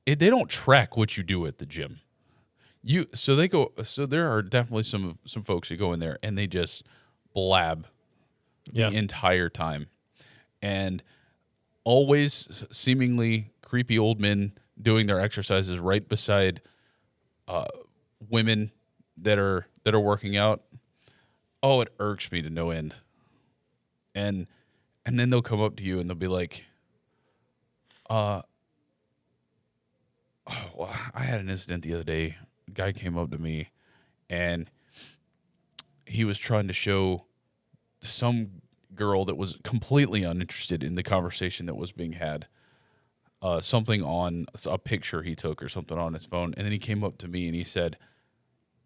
B: They don't track what you do at the gym. So there are definitely some folks that go in there and they just blab the entire time, and always seemingly creepy old men doing their exercises right beside women that are working out. Oh, it irks me to no end. And then they'll come up to you and they'll be like, oh, well, I had an incident the other day. A guy came up to me and he was trying to show some girl that was completely uninterested in the conversation that was being had something on a picture he took or something on his phone. And then he came up to me and he said,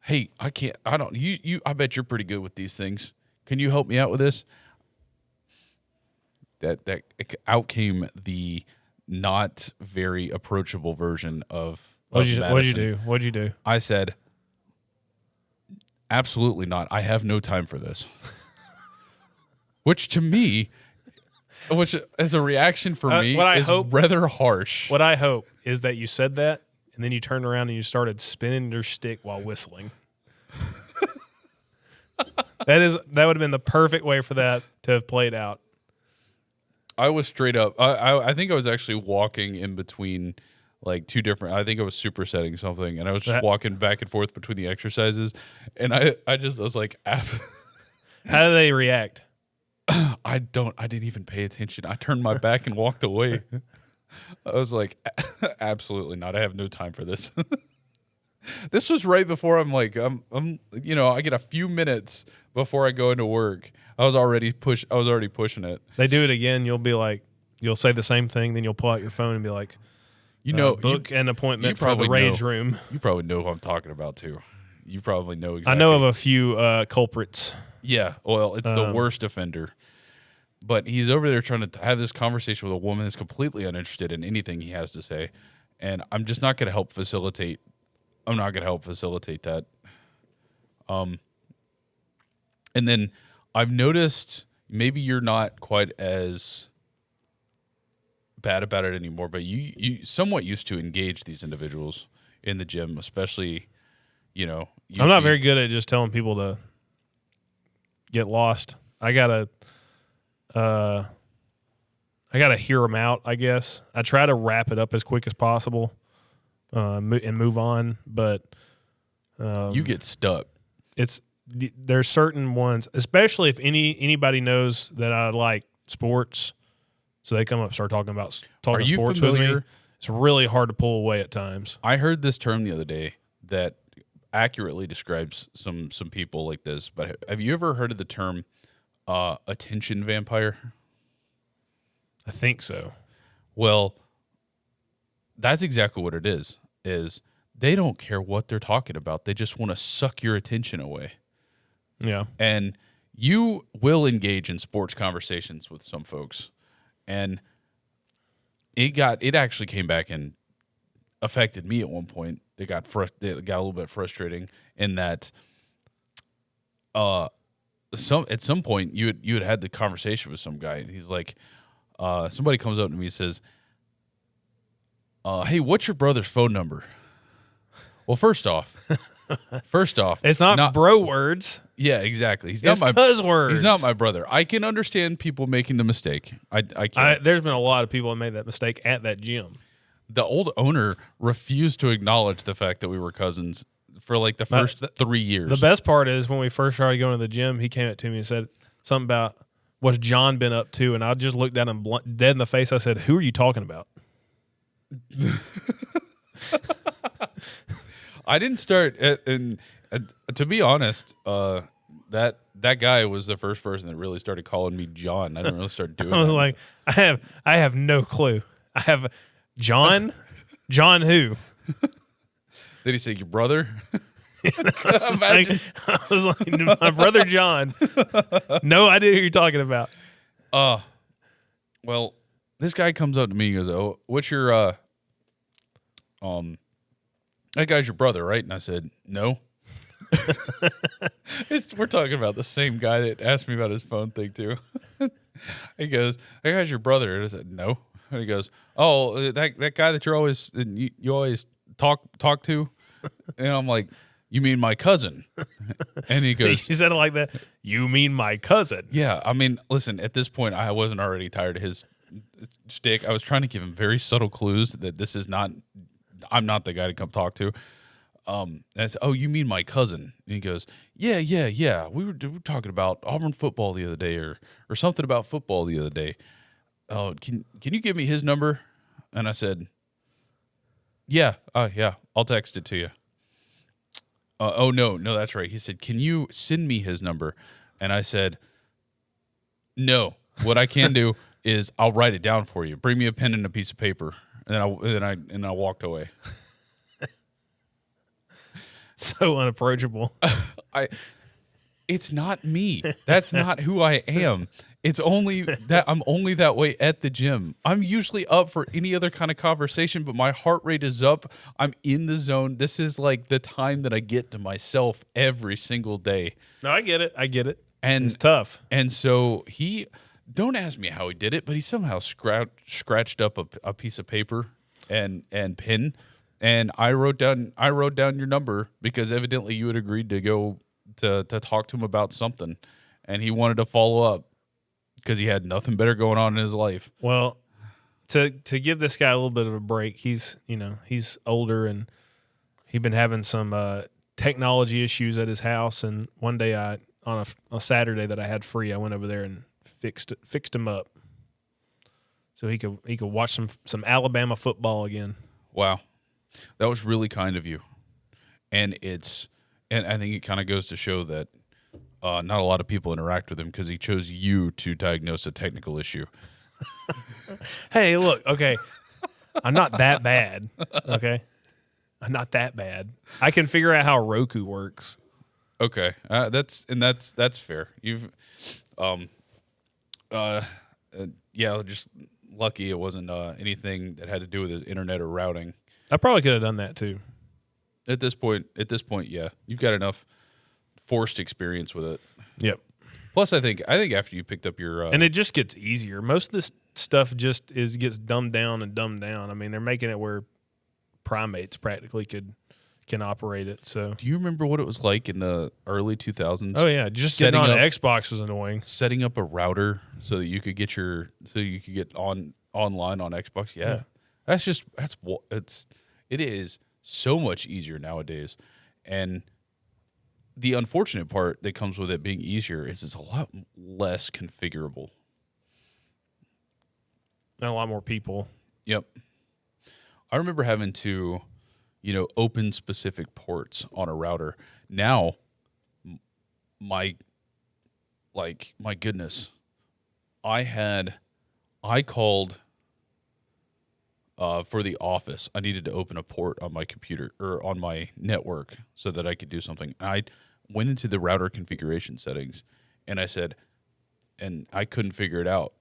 B: hey, I bet you're pretty good with these things. Can you help me out with this? That out came the not very approachable version of
A: What'd you do?
B: I said, absolutely not. I have no time for this. Which to me, as a reaction for me, is rather harsh.
A: What I hope is that you said that, and then you turned around and you started spinning your stick while whistling. That would have been the perfect way for that to have played out.
B: I was straight up. I think I was actually walking in between like two different. I think I was supersetting something, and I was just walking back and forth between the exercises, and I was like,
A: how do they react?
B: I didn't even pay attention. I turned my back and walked away. I was like, absolutely not. I have no time for this. This was right before I'm I get a few minutes before I go into work. I was already pushing it.
A: They do it again. You'll say the same thing. Then you'll pull out your phone and be like, book an appointment for the rage room.
B: You probably know who I'm talking about too. You probably know exactly.
A: I know of a few culprits.
B: Yeah. Well, it's the worst offender. But he's over there trying to have this conversation with a woman that's completely uninterested in anything he has to say. And I'm just not going to help facilitate. I'm not going to help facilitate that. And then I've noticed maybe you're not quite as bad about it anymore, but you somewhat used to engage these individuals in the gym, especially, I'm
A: not very good at just telling people to get lost. I gotta hear them out, I guess. I try to wrap it up as quick as possible and move on, but
B: you get stuck.
A: There's certain ones, especially if anybody knows that I like sports, so they come up and start talking sports with me. It's really hard to pull away at times.
B: I heard this term the other day that accurately describes some people like this, but have you ever heard of the term attention vampire?
A: I think so.
B: Well, that's exactly what it is they don't care what they're talking about. They just want to suck your attention away.
A: Yeah.
B: And you will engage in sports conversations with some folks. And it actually came back and affected me at one point. It got a little bit frustrating in that at some point you had the conversation with some guy, and he's like, somebody comes up to me and says, hey, what's your brother's phone number? Well, first off,
A: it's not bro words.
B: Yeah, exactly.
A: It's CuzWords.
B: He's not my brother. I can understand people making the mistake. I can't.
A: There's been a lot of people that made that mistake at that gym.
B: The old owner refused to acknowledge the fact that we were cousins for like the first 3 years.
A: The best part is when we first started going to the gym, he came up to me and said something about what's John been up to, and I just looked at him dead in the face. I said, "Who are you talking about?"
B: I didn't start, and to be honest, that guy was the first person that really started calling me John. I didn't really start doing.
A: I was like, I have no clue. I have John, John who?
B: Did he say your brother?
A: I was like, my brother John. No idea who you're talking about.
B: Well, this guy comes up to me and goes, "Oh, what's your that guy's your brother, right?" And I said, "No." We're talking about the same guy that asked me about his phone thing too. He goes, "That guy's your brother." And I said, "No." And he goes, "Oh, that guy that you always talk to." And I'm like, "You mean my cousin?" And he goes,
A: "You said it like that. You mean my cousin?"
B: Yeah, I mean, listen. At this point, I wasn't already tired of his shtick. I was trying to give him very subtle clues that this is not. I'm not the guy to come talk to. And I said, "Oh, you mean my cousin?" And he goes, Yeah. We were talking about Auburn football the other day, or something about football the other day. Oh, can you give me his number? And I said, Yeah, I'll text it to you. Oh no, that's right. He said, "Can you send me his number?" And I said, "No. What I can do is I'll write it down for you. Bring me a pen and a piece of paper." And then I walked away.
A: So unapproachable.
B: It's not me. That's not who I am. It's only that I'm only that way at the gym. I'm usually up for any other kind of conversation, but my heart rate is up. I'm in the zone. This is like the time that I get to myself every single day.
A: No, I get it.
B: And
A: it's tough.
B: And so don't ask me how he did it, but he somehow scratched up a piece of paper and pen, and I wrote down your number because evidently you had agreed to go to talk to him about something, and he wanted to follow up because he had nothing better going on in his life.
A: Well, to give this guy a little bit of a break, he's older and he'd been having some technology issues at his house. And one day, on a Saturday that I had free, I went over there and fixed him up so he could watch some Alabama football again.
B: Wow, that was really kind of you, and I think it kind of goes to show that not a lot of people interact with him because he chose you to diagnose a technical issue.
A: Hey, look, okay, I'm not that bad. Okay, I'm not that bad. I can figure out how Roku works.
B: Okay, that's fair. You've, just lucky it wasn't anything that had to do with his internet or routing.
A: I probably could have done that too.
B: At this point, yeah, you've got enough forced experience with it.
A: Yep.
B: Plus, I think after you picked up your
A: and it just gets easier. Most of this stuff just gets dumbed down and dumbed down. I mean, they're making it where primates practically can operate it. So,
B: do you remember what it was like in the early 2000s?
A: Oh yeah, just getting on Xbox was annoying.
B: Setting up a router so that you could get online on Xbox. Yeah. It is so much easier nowadays. And the unfortunate part that comes with it being easier is it's a lot less configurable.
A: And a lot more people.
B: Yep. I remember having to, open specific ports on a router. Now, my goodness, I called for the office. I needed to open a port on my computer or on my network so that I could do something. I went into the router configuration settings and I said, and I couldn't figure it out.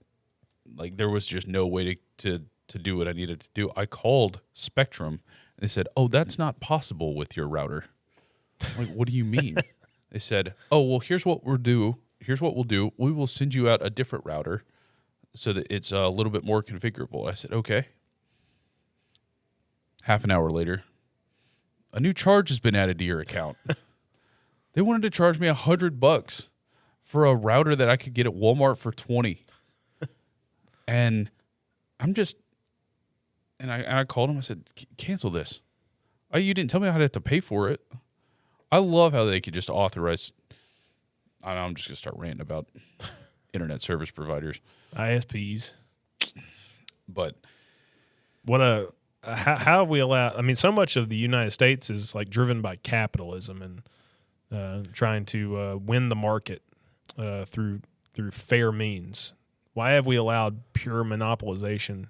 B: Like there was just no way to do what I needed to do. I called Spectrum and they said, "Oh, that's not possible with your router." I'm like, what do you mean? They said, "Oh, well, here's what we'll do. We will send you out a different router so that it's a little bit more configurable." I said, "Okay." Half an hour later, a new charge has been added to your account. They wanted to charge me $100 for a router that I could get at Walmart for $20. And I called him. I said, "Cancel this. You didn't tell me I'd have to pay for it." I love how they could just authorize. I'm just going to start ranting about internet service providers.
A: ISPs.
B: But
A: how have we allowed? I mean, so much of the United States is like driven by capitalism and trying to win the market through fair means. Why have we allowed pure monopolization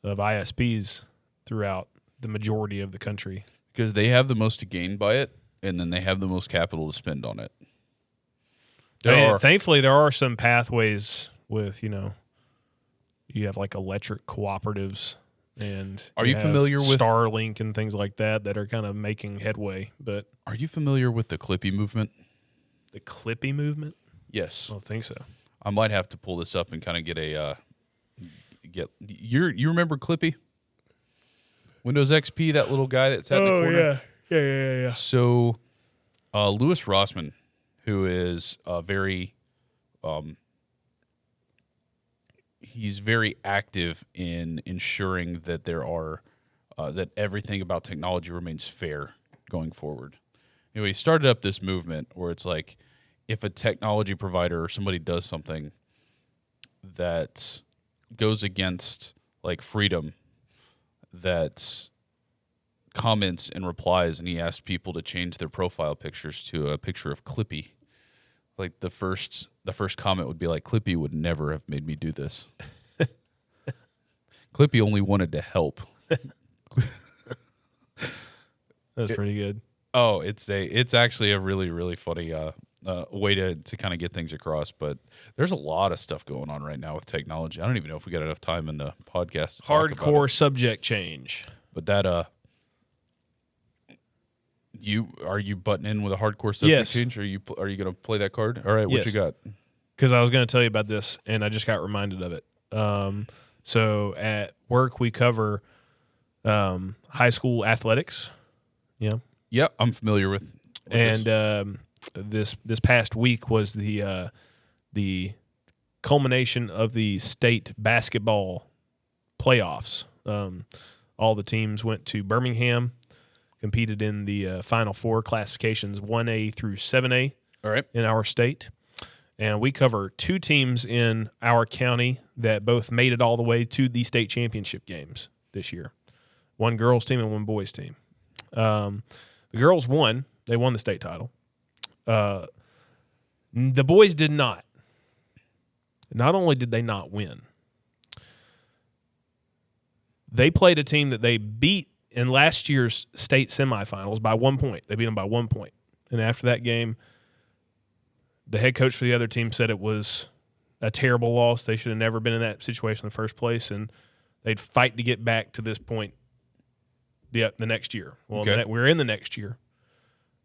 A: of ISPs throughout the majority of the country?
B: Because they have the most to gain by it, and then they have the most capital to spend on it.
A: Thankfully, there are some pathways with, you have like electric cooperatives. And
B: are you familiar with
A: Starlink and things like that are kind of making headway? But
B: are you familiar with the Clippy movement?
A: The Clippy movement?
B: Yes,
A: I don't think so.
B: I might have to pull this up and kind of you remember Clippy? Windows XP, that little guy that sat in the corner.
A: Yeah.
B: So, Louis Rossmann, who is he's very active in ensuring that that everything about technology remains fair going forward. Anyway, he started up this movement where it's like, if a technology provider or somebody does something that goes against like freedom, that comments and replies, and he asked people to change their profile pictures to a picture of Clippy. Like the first comment would be like, "Clippy would never have made me do this." Clippy only wanted to help.
A: That's pretty good.
B: Oh, it's actually a really, really funny way to kind of get things across. But there's a lot of stuff going on right now with technology. I don't even know if we got enough time in the podcast to talk about
A: Hardcore
B: it.
A: subject change.
B: But that are you butting in with a hardcore subject change? Or are you going to play that card? All right, what you got?
A: Because I was going to tell you about this, and I just got reminded of it. So at work we cover high school athletics. Yeah.
B: Yep, I'm familiar with
A: and
B: this.
A: this past week was the culmination of the state basketball playoffs. All the teams went to Birmingham, competed in the Final Four classifications 1A through 7A.
B: All right.
A: In our state. And we cover 2 teams in our county that both made it all the way to the state championship games this year. One girls team and one boys team. The girls won. They won the state title. The boys did not. Not only did they not win, they played a team that they beat in last year's state semifinals by 1 point. They beat them by 1 point. And after that game, the head coach for the other team said it was a terrible loss. They should have never been in that situation in the first place, and they'd fight to get back to this point the next year. Well,
B: okay.
A: We're in the next year.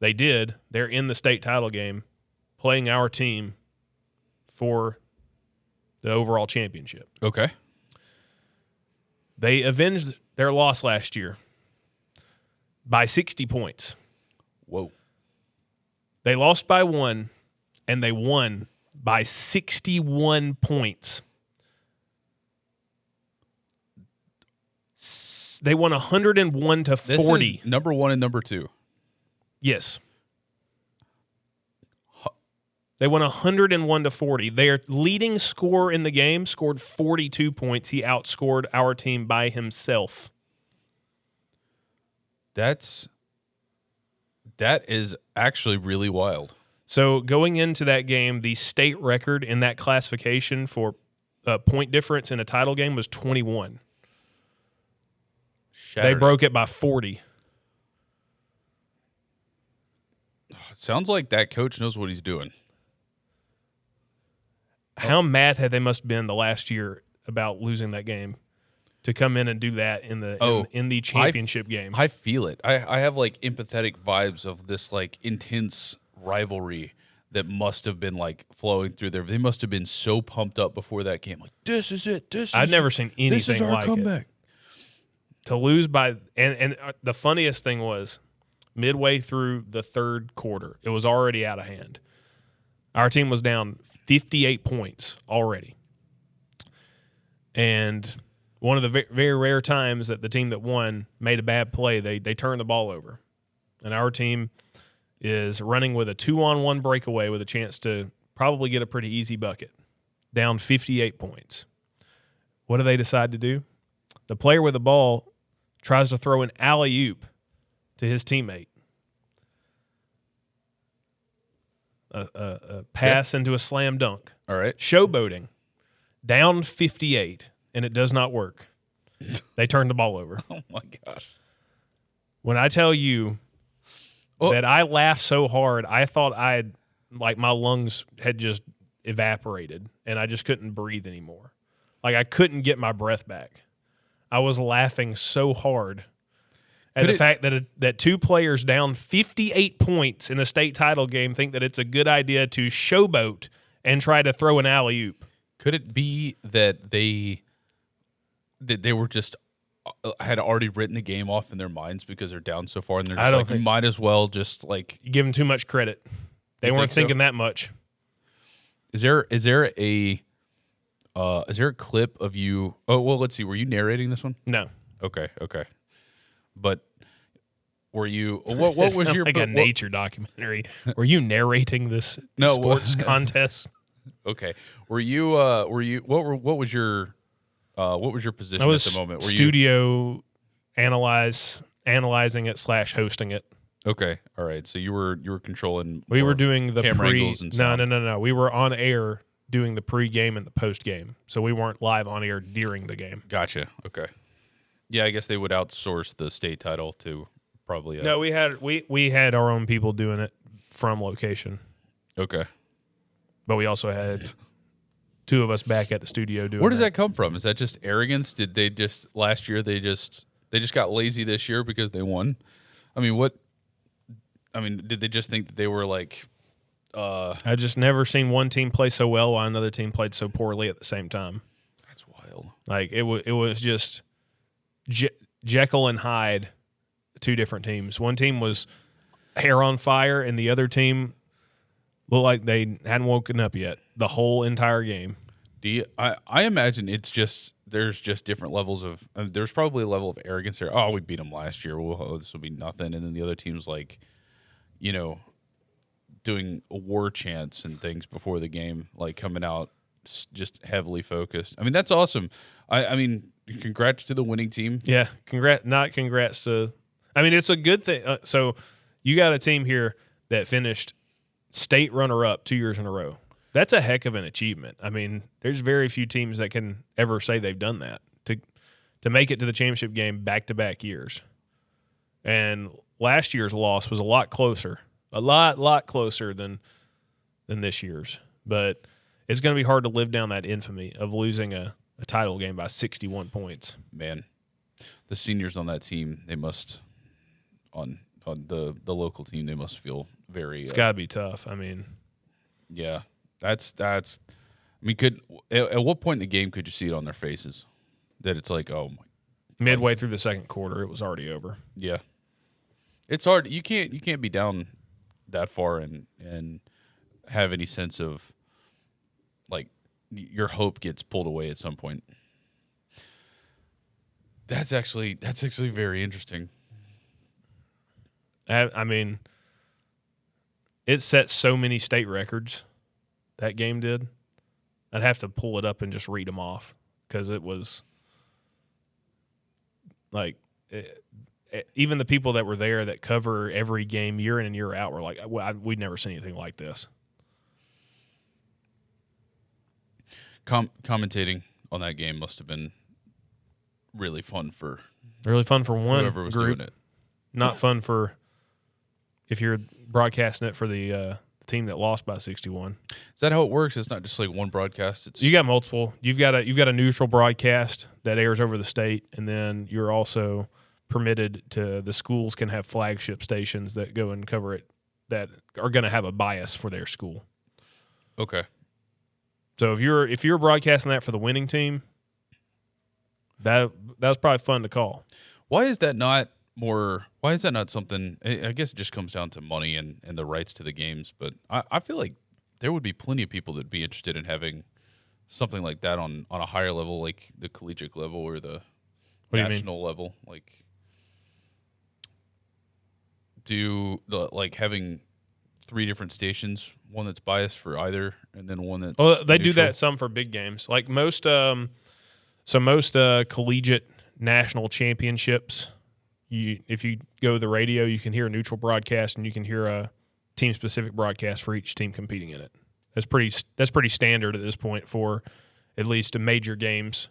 A: They did. They're in the state title game playing our team for the overall championship.
B: Okay.
A: They avenged their loss last year by 60 points.
B: Whoa.
A: They lost by 1, and they won by 61 points. They won 101 to 40.
B: This is number 1 and number 2.
A: Yes. They won 101 to 40. Their leading scorer in the game scored 42 points. He outscored our team by himself.
B: That is actually really wild.
A: So going into that game, the state record in that classification for point difference in a title game was 21. They broke it by 40.
B: It sounds like that coach knows what he's doing.
A: How mad had they must have been the last year about losing that game to come in and do that in the championship game?
B: I feel it. I have like empathetic vibes of this like intense rivalry that must have been like flowing through there. They must have been so pumped up before that game. Like, this is it.
A: I'd never seen anything like
B: comeback.
A: It. To lose by and the funniest thing was midway through the third quarter, it was already out of hand. Our team was down 58 points already. And one of the very rare times that the team that won made a bad play, they turned the ball over. And our team is running with a 2-on-1 breakaway with a chance to probably get a pretty easy bucket, down 58 points. What do they decide to do? The player with the ball tries to throw an alley-oop to his teammate. A pass into a slam dunk.
B: All right.
A: Showboating. Down 58, and it does not work. They turn the ball over.
B: Oh, my gosh.
A: When I tell you that I laughed so hard, I thought my lungs had just evaporated, and I just couldn't breathe anymore. Like, I couldn't get my breath back. I was laughing so hard at the fact that 2 players down 58 points in a state title game think that it's a good idea to showboat and try to throw an alley-oop.
B: Could it be that they were just had already written the game off in their minds because they're down so far, and they're just you might as well just like
A: you give them too much credit. They weren't thinking that much.
B: Is there a clip of you? Oh well, let's see. Were you narrating this one?
A: No.
B: Okay. But were you? What was your
A: like a nature documentary? Were you narrating this sports contest?
B: Okay. Were you? What was your position
A: I was
B: at the moment? Were
A: studio analyzing it / hosting it.
B: Okay. All right. So you were controlling.
A: We were doing the
B: camera angles and sound.
A: No. We were on air doing the pre-game and the post-game, so we weren't live on air during the game.
B: Gotcha. Okay. Yeah, I guess they would outsource the state title to probably.
A: No, we had our own people doing it from location.
B: Okay.
A: But we also had 2 of us back at the studio doing.
B: Where does that come from? Is that just arrogance? Did they just last year they just got lazy this year because they won? Did they just think that they were like?
A: I just never seen one team play so well while another team played so poorly at the same time.
B: That's wild.
A: Like it was just Jekyll and Hyde, 2 different teams. One team was hair on fire, and the other team Looked like they hadn't woken up yet the whole entire game.
B: I imagine there's just different levels of there's probably a level of arrogance there. Oh, we beat them last year. Well, this will be nothing. And then the other team's like, doing war chants and things before the game, like coming out just heavily focused. I mean, that's awesome. I mean, congrats to the winning team.
A: Yeah, congrats to. I mean, it's a good thing. So you got a team here that finished state runner-up 2 years in a row. That's a heck of an achievement. I mean, there's very few teams that can ever say they've done that, to make it to the championship game back-to-back years. And last year's loss was a lot closer, a lot closer than this year's. But it's going to be hard to live down that infamy of losing a title game by 61 points.
B: Man, the seniors on that team, they must on the local team, they must feel very.
A: It's got to be tough. I mean,
B: yeah. That's. I mean, at what point in the game could you see it on their faces that it's like, oh my?
A: Midway through the second quarter, it was already over.
B: Yeah, it's hard. You can't be down that far and have any sense of like your hope gets pulled away at some point. That's actually very interesting.
A: I mean, it set so many state records. That game did. I'd have to pull it up and just read them off because it was like even the people that were there that cover every game year in and year out were like, we'd never seen anything like this.
B: Commentating on that game must have been really fun for
A: one
B: whoever was
A: group.
B: doing it.
A: Not fun for if you're broadcasting it for the team that lost by 61.
B: Is that how it works? It's not just like one broadcast.
A: You got multiple. You've got a neutral broadcast that airs over the state, and then you're also permitted to the schools can have flagship stations that go and cover it that are going to have a bias for their school.
B: Okay.
A: So if you're broadcasting that for the winning team, that was probably fun to call.
B: Why is that not something? I guess it just comes down to money and the rights to the games. But I feel like there would be plenty of people that'd be interested in having something like that on a higher level, like the collegiate level or the national level. Like, having 3 different stations, one that's biased for either, and then one that's
A: they
B: neutral?
A: do that some for big games. Like most collegiate national championships. If you go to the radio, you can hear a neutral broadcast and you can hear a team-specific broadcast for each team competing in it. That's pretty standard at this point for at least major games.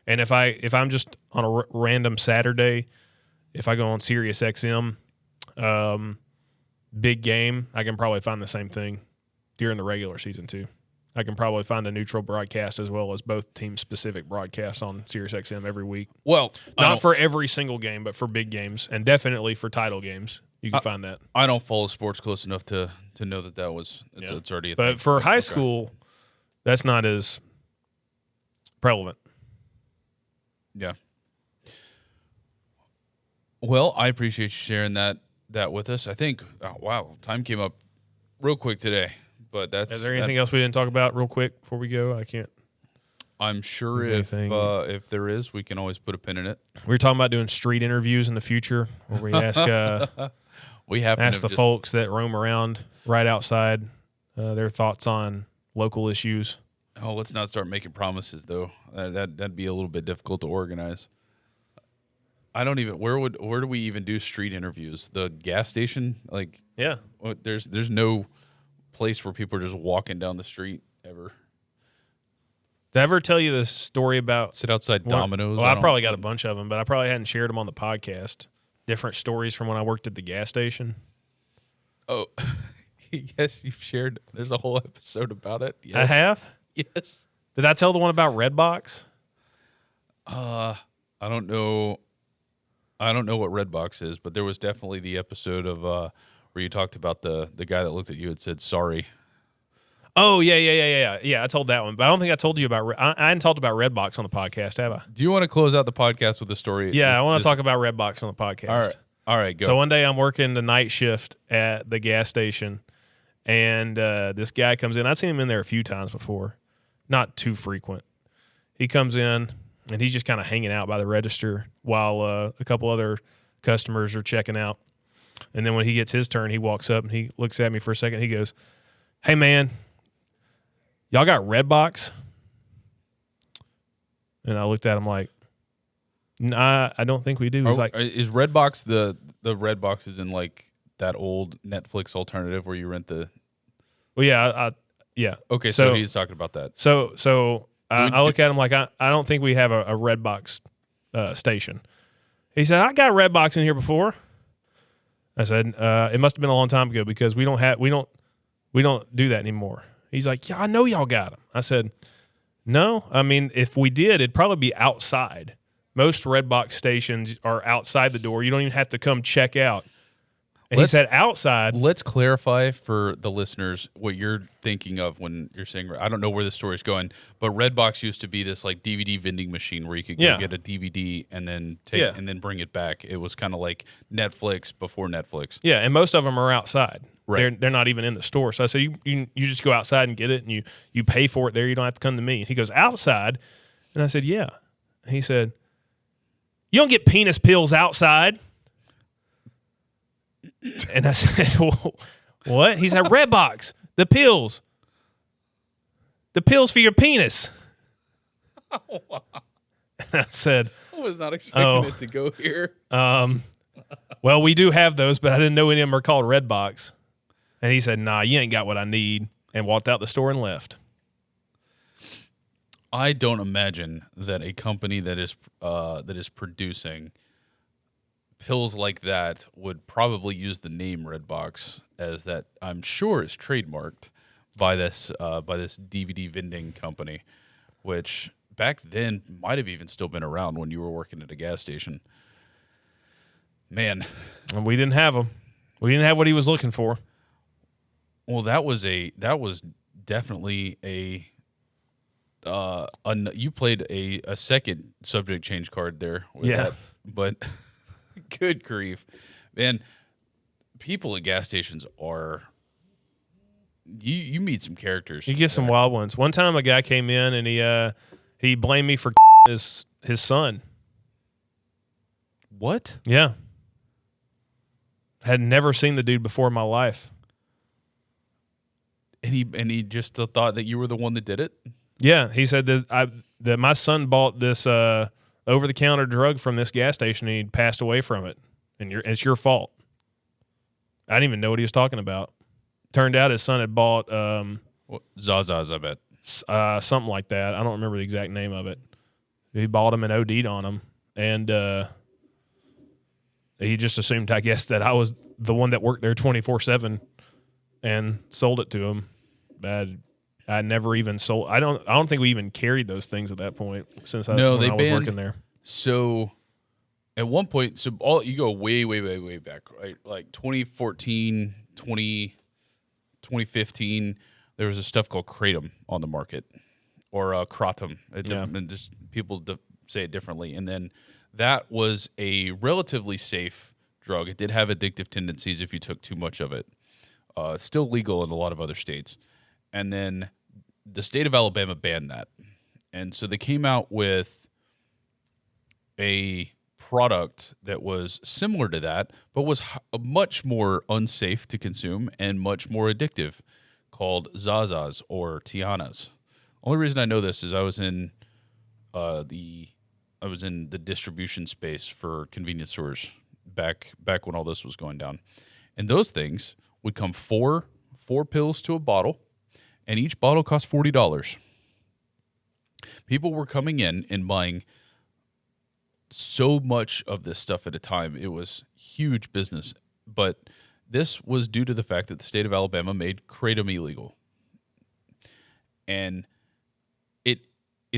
A: And if I'm just on a random Saturday, if I go on Sirius XM, big game, I can probably find the same thing during the regular season too. I can probably find a neutral broadcast as well as both team-specific broadcasts on SiriusXM every week.
B: Well,
A: not for every single game, but for big games, and definitely for title games. You can find that.
B: I don't follow sports close enough to know that was it's already a thing.
A: But for high school, that's not as prevalent.
B: Yeah. Well, I appreciate you sharing that with us. I think, time came up real quick today. But
A: is there anything else we didn't talk about real quick before we go? I can't.
B: I'm sure if there is, we can always put a pin in it.
A: We were talking about doing street interviews in the future where we ask the folks that roam around right outside their thoughts on local issues.
B: Oh, let's not start making promises though. That'd be a little bit difficult to organize. I don't even where do we even do street interviews? The gas station? Like
A: yeah.
B: There's no place where people are just walking down the street ever.
A: Did I ever tell you the story about
B: sit outside Domino's?
A: Well, I probably got a bunch of them, but I probably hadn't shared them on the podcast. Different stories from when I worked at the gas station.
B: Oh, yes, you've shared. There's a whole episode about it. Yes.
A: I have?
B: Yes.
A: Did I tell the one about Redbox?
B: I don't know what Redbox is, but there was definitely the episode of where you talked about the guy that looked at you and said sorry.
A: Oh yeah. I told that one, but I don't think I told you about. I hadn't talked about Redbox on the podcast, have I?
B: Do you want to close out the podcast with a story?
A: Yeah, I want to talk about Redbox on the podcast.
B: All right, go.
A: So one day I'm working the night shift at the gas station, And this guy comes in. I've seen him in there a few times before, not too frequent. He comes in, and he's just kind of hanging out by the register while a couple other customers are checking out. And then when he gets his turn, he walks up and he looks at me for a second. He goes, "Hey, man, y'all got Redbox?" And I looked at him like, "Nah, I don't think we do." He's like,
B: "Is Redbox the Redbox is in like that old Netflix alternative where you rent the?"
A: Well, yeah, yeah.
B: Okay, so he's talking about that.
A: So I look at him like I don't think we have a Redbox station. He said, "I got Redbox in here before." I said, "It must have been a long time ago because we don't do that anymore." He's like, "Yeah, I know y'all got them." I said, "No, I mean, if we did, it'd probably be outside. Most Redbox stations are outside the door. You don't even have to come check out." And he said outside.
B: Let's clarify for the listeners what you're thinking of when you're saying, I don't know where the story's going, but Redbox used to be this like DVD vending machine where you could go get a DVD and then and then bring it back. It was kind of like Netflix before Netflix.
A: Yeah, and most of them are outside.
B: Right.
A: They're not even in the store. So I said, you just go outside and get it, and you pay for it there. You don't have to come to me. And he goes, "Outside?" And I said, "Yeah." And he said, "You don't get penis pills outside." And I said, "Well, what?" He said, "Redbox, the pills for your penis." And I said,
B: I was not expecting it to go here.
A: "Well, we do have those, but I didn't know any of them are called Redbox." And he said, "Nah, you ain't got what I need," and walked out the store and left.
B: I don't imagine that a company that is producing pills like that would probably use the name Redbox, as that I'm sure is trademarked by this DVD vending company, which back then might have even still been around when you were working at a gas station. Man,
A: And we didn't have them. We didn't have what he was looking for.
B: well, that was definitely you played a second subject change card there with that, but good grief, man! People at gas stations are you meet some characters.
A: You get some wild ones. One time, a guy came in and he blamed me for his son.
B: What?
A: Yeah, had never seen the dude before in my life.
B: And he just thought that you were the one that did it.
A: Yeah, he said that my son bought this over-the-counter drug from this gas station and he passed away from it, and it's your fault. I didn't even know what he was talking about. Turned out his son had bought
B: Zazas, I bet.
A: Something like that. I don't remember the exact name of it. He bought them and OD'd on them, and he just assumed, I guess, that I was the one that worked there 24/7 and sold it to him. I never even sold. I don't think we even carried those things at that point since I was working there.
B: So at one point, you go way back, right? Like 2014, 2015, there was a stuff called kratom on the market, or kratom. And just people say it differently. And then that was a relatively safe drug. It did have addictive tendencies if you took too much of it. It's still legal in a lot of other states. And then the state of Alabama banned that. And so they came out with a product that was similar to that, but was much more unsafe to consume and much more addictive, called Zazas or Tianas. Only reason I know this is I was in the distribution space for convenience stores back when all this was going down. And those things would come four pills to a bottle, and each bottle cost $40. People were coming in and buying so much of this stuff at a time. It was huge business. But this was due to the fact that the state of Alabama made kratom illegal. And it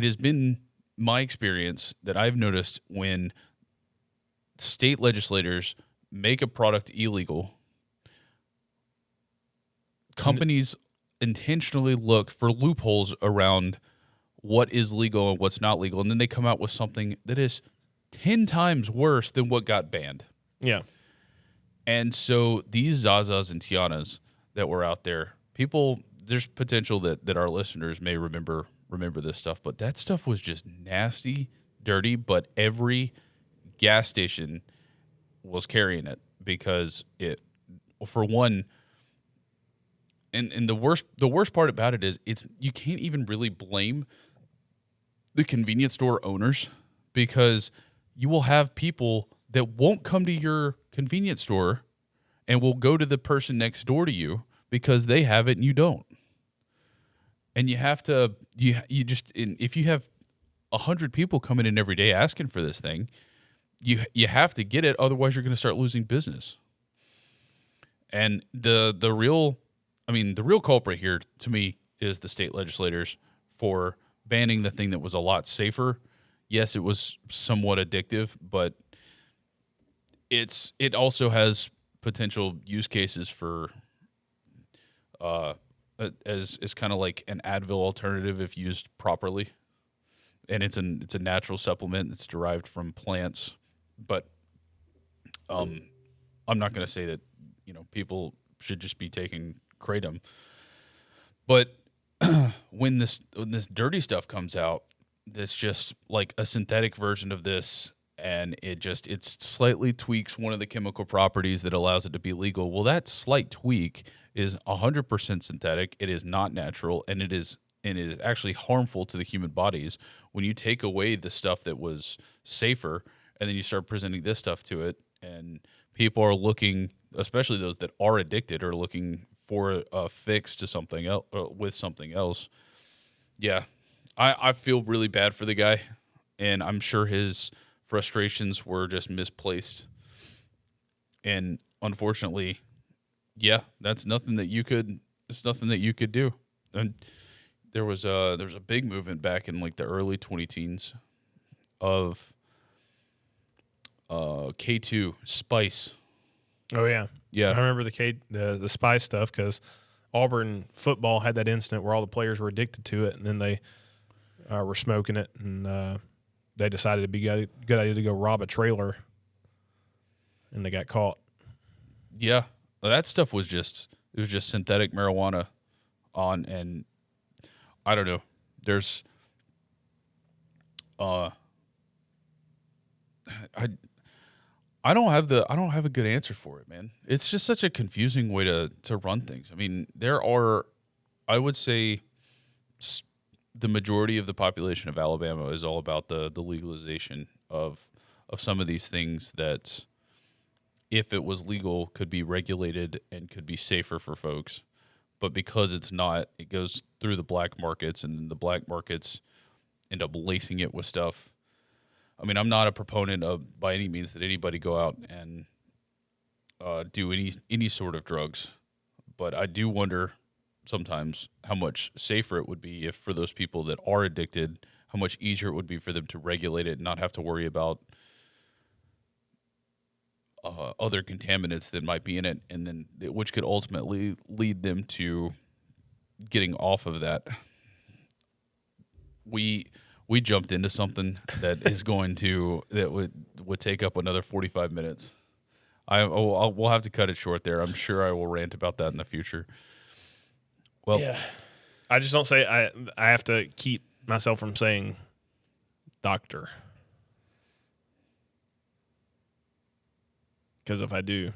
B: has been my experience that I've noticed when state legislators make a product illegal, companies intentionally look for loopholes around what is legal and what's not legal, and then they come out with something that is 10 times worse than what got banned.
A: Yeah.
B: And so these Zazas and Tianas, that were out there. People, there's potential that our listeners may remember this stuff, but that stuff was just nasty, dirty. But every gas station was carrying it because it, for one, and the worst part about it is you can't even really blame the convenience store owners, because you will have people that won't come to your convenience store and will go to the person next door to you because they have it and you don't. And you have to, you just, if you have 100 people coming in every day asking for this thing, you have to get it. Otherwise you're going to start losing business. And the real culprit here to me is the state legislators for banning the thing that was a lot safer. Yes, it was somewhat addictive, but it also has potential use cases for as kind of like an Advil alternative if used properly. And it's a natural supplement that's derived from plants. But I'm not going to say that people should just be taking kratom. But when this dirty stuff comes out, that's just like a synthetic version of this, and it slightly tweaks one of the chemical properties that allows it to be legal. Well, that slight tweak is 100% synthetic. It is not natural, and it is actually harmful to the human bodies. When you take away the stuff that was safer, and then you start presenting this stuff to it, and people are looking, especially those that are addicted, are looking for a fix to something else with something else. Yeah, I feel really bad for the guy, and I'm sure his frustrations were just misplaced. And unfortunately, yeah, that's nothing that you could. It's nothing that you could do. And there was a big movement back in like the early 2010s of K2 Spice.
A: Oh yeah,
B: Yeah.
A: I remember the spy stuff because Auburn football had that incident where all the players were addicted to it, and then they were smoking it, and they decided it'd be a good idea to go rob a trailer, and they got caught.
B: Yeah, that stuff was just synthetic marijuana and I don't know. There's I don't have a good answer for it, man. It's just such a confusing way to run things. I mean, there are, I would say, the majority of the population of Alabama is all about the legalization of some of these things that, if it was legal, could be regulated and could be safer for folks. But because it's not, it goes through the black markets, and the black markets end up lacing it with stuff. I mean, I'm not a proponent of, by any means, that anybody go out and do any sort of drugs. But I do wonder sometimes how much safer it would be if, for those people that are addicted, how much easier it would be for them to regulate it and not have to worry about other contaminants that might be in it, and then which could ultimately lead them to getting off of that. We jumped into something that is going to would take up another 45 minutes. We'll have to cut it short there. I'm sure I will rant about that in the future. Well,
A: Yeah, I just don't say I have to keep myself from saying doctor, because if I do,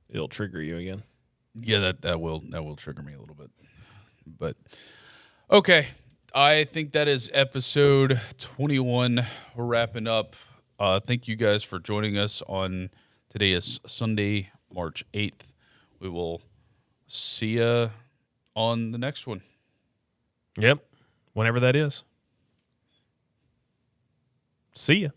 A: it'll trigger you again.
B: Yeah, that will trigger me a little bit. But okay, I think that is episode 21. We're wrapping up. Thank you guys for joining us on today is Sunday, March 8th. We will see you on the next one.
A: Yep, whenever that is. See ya.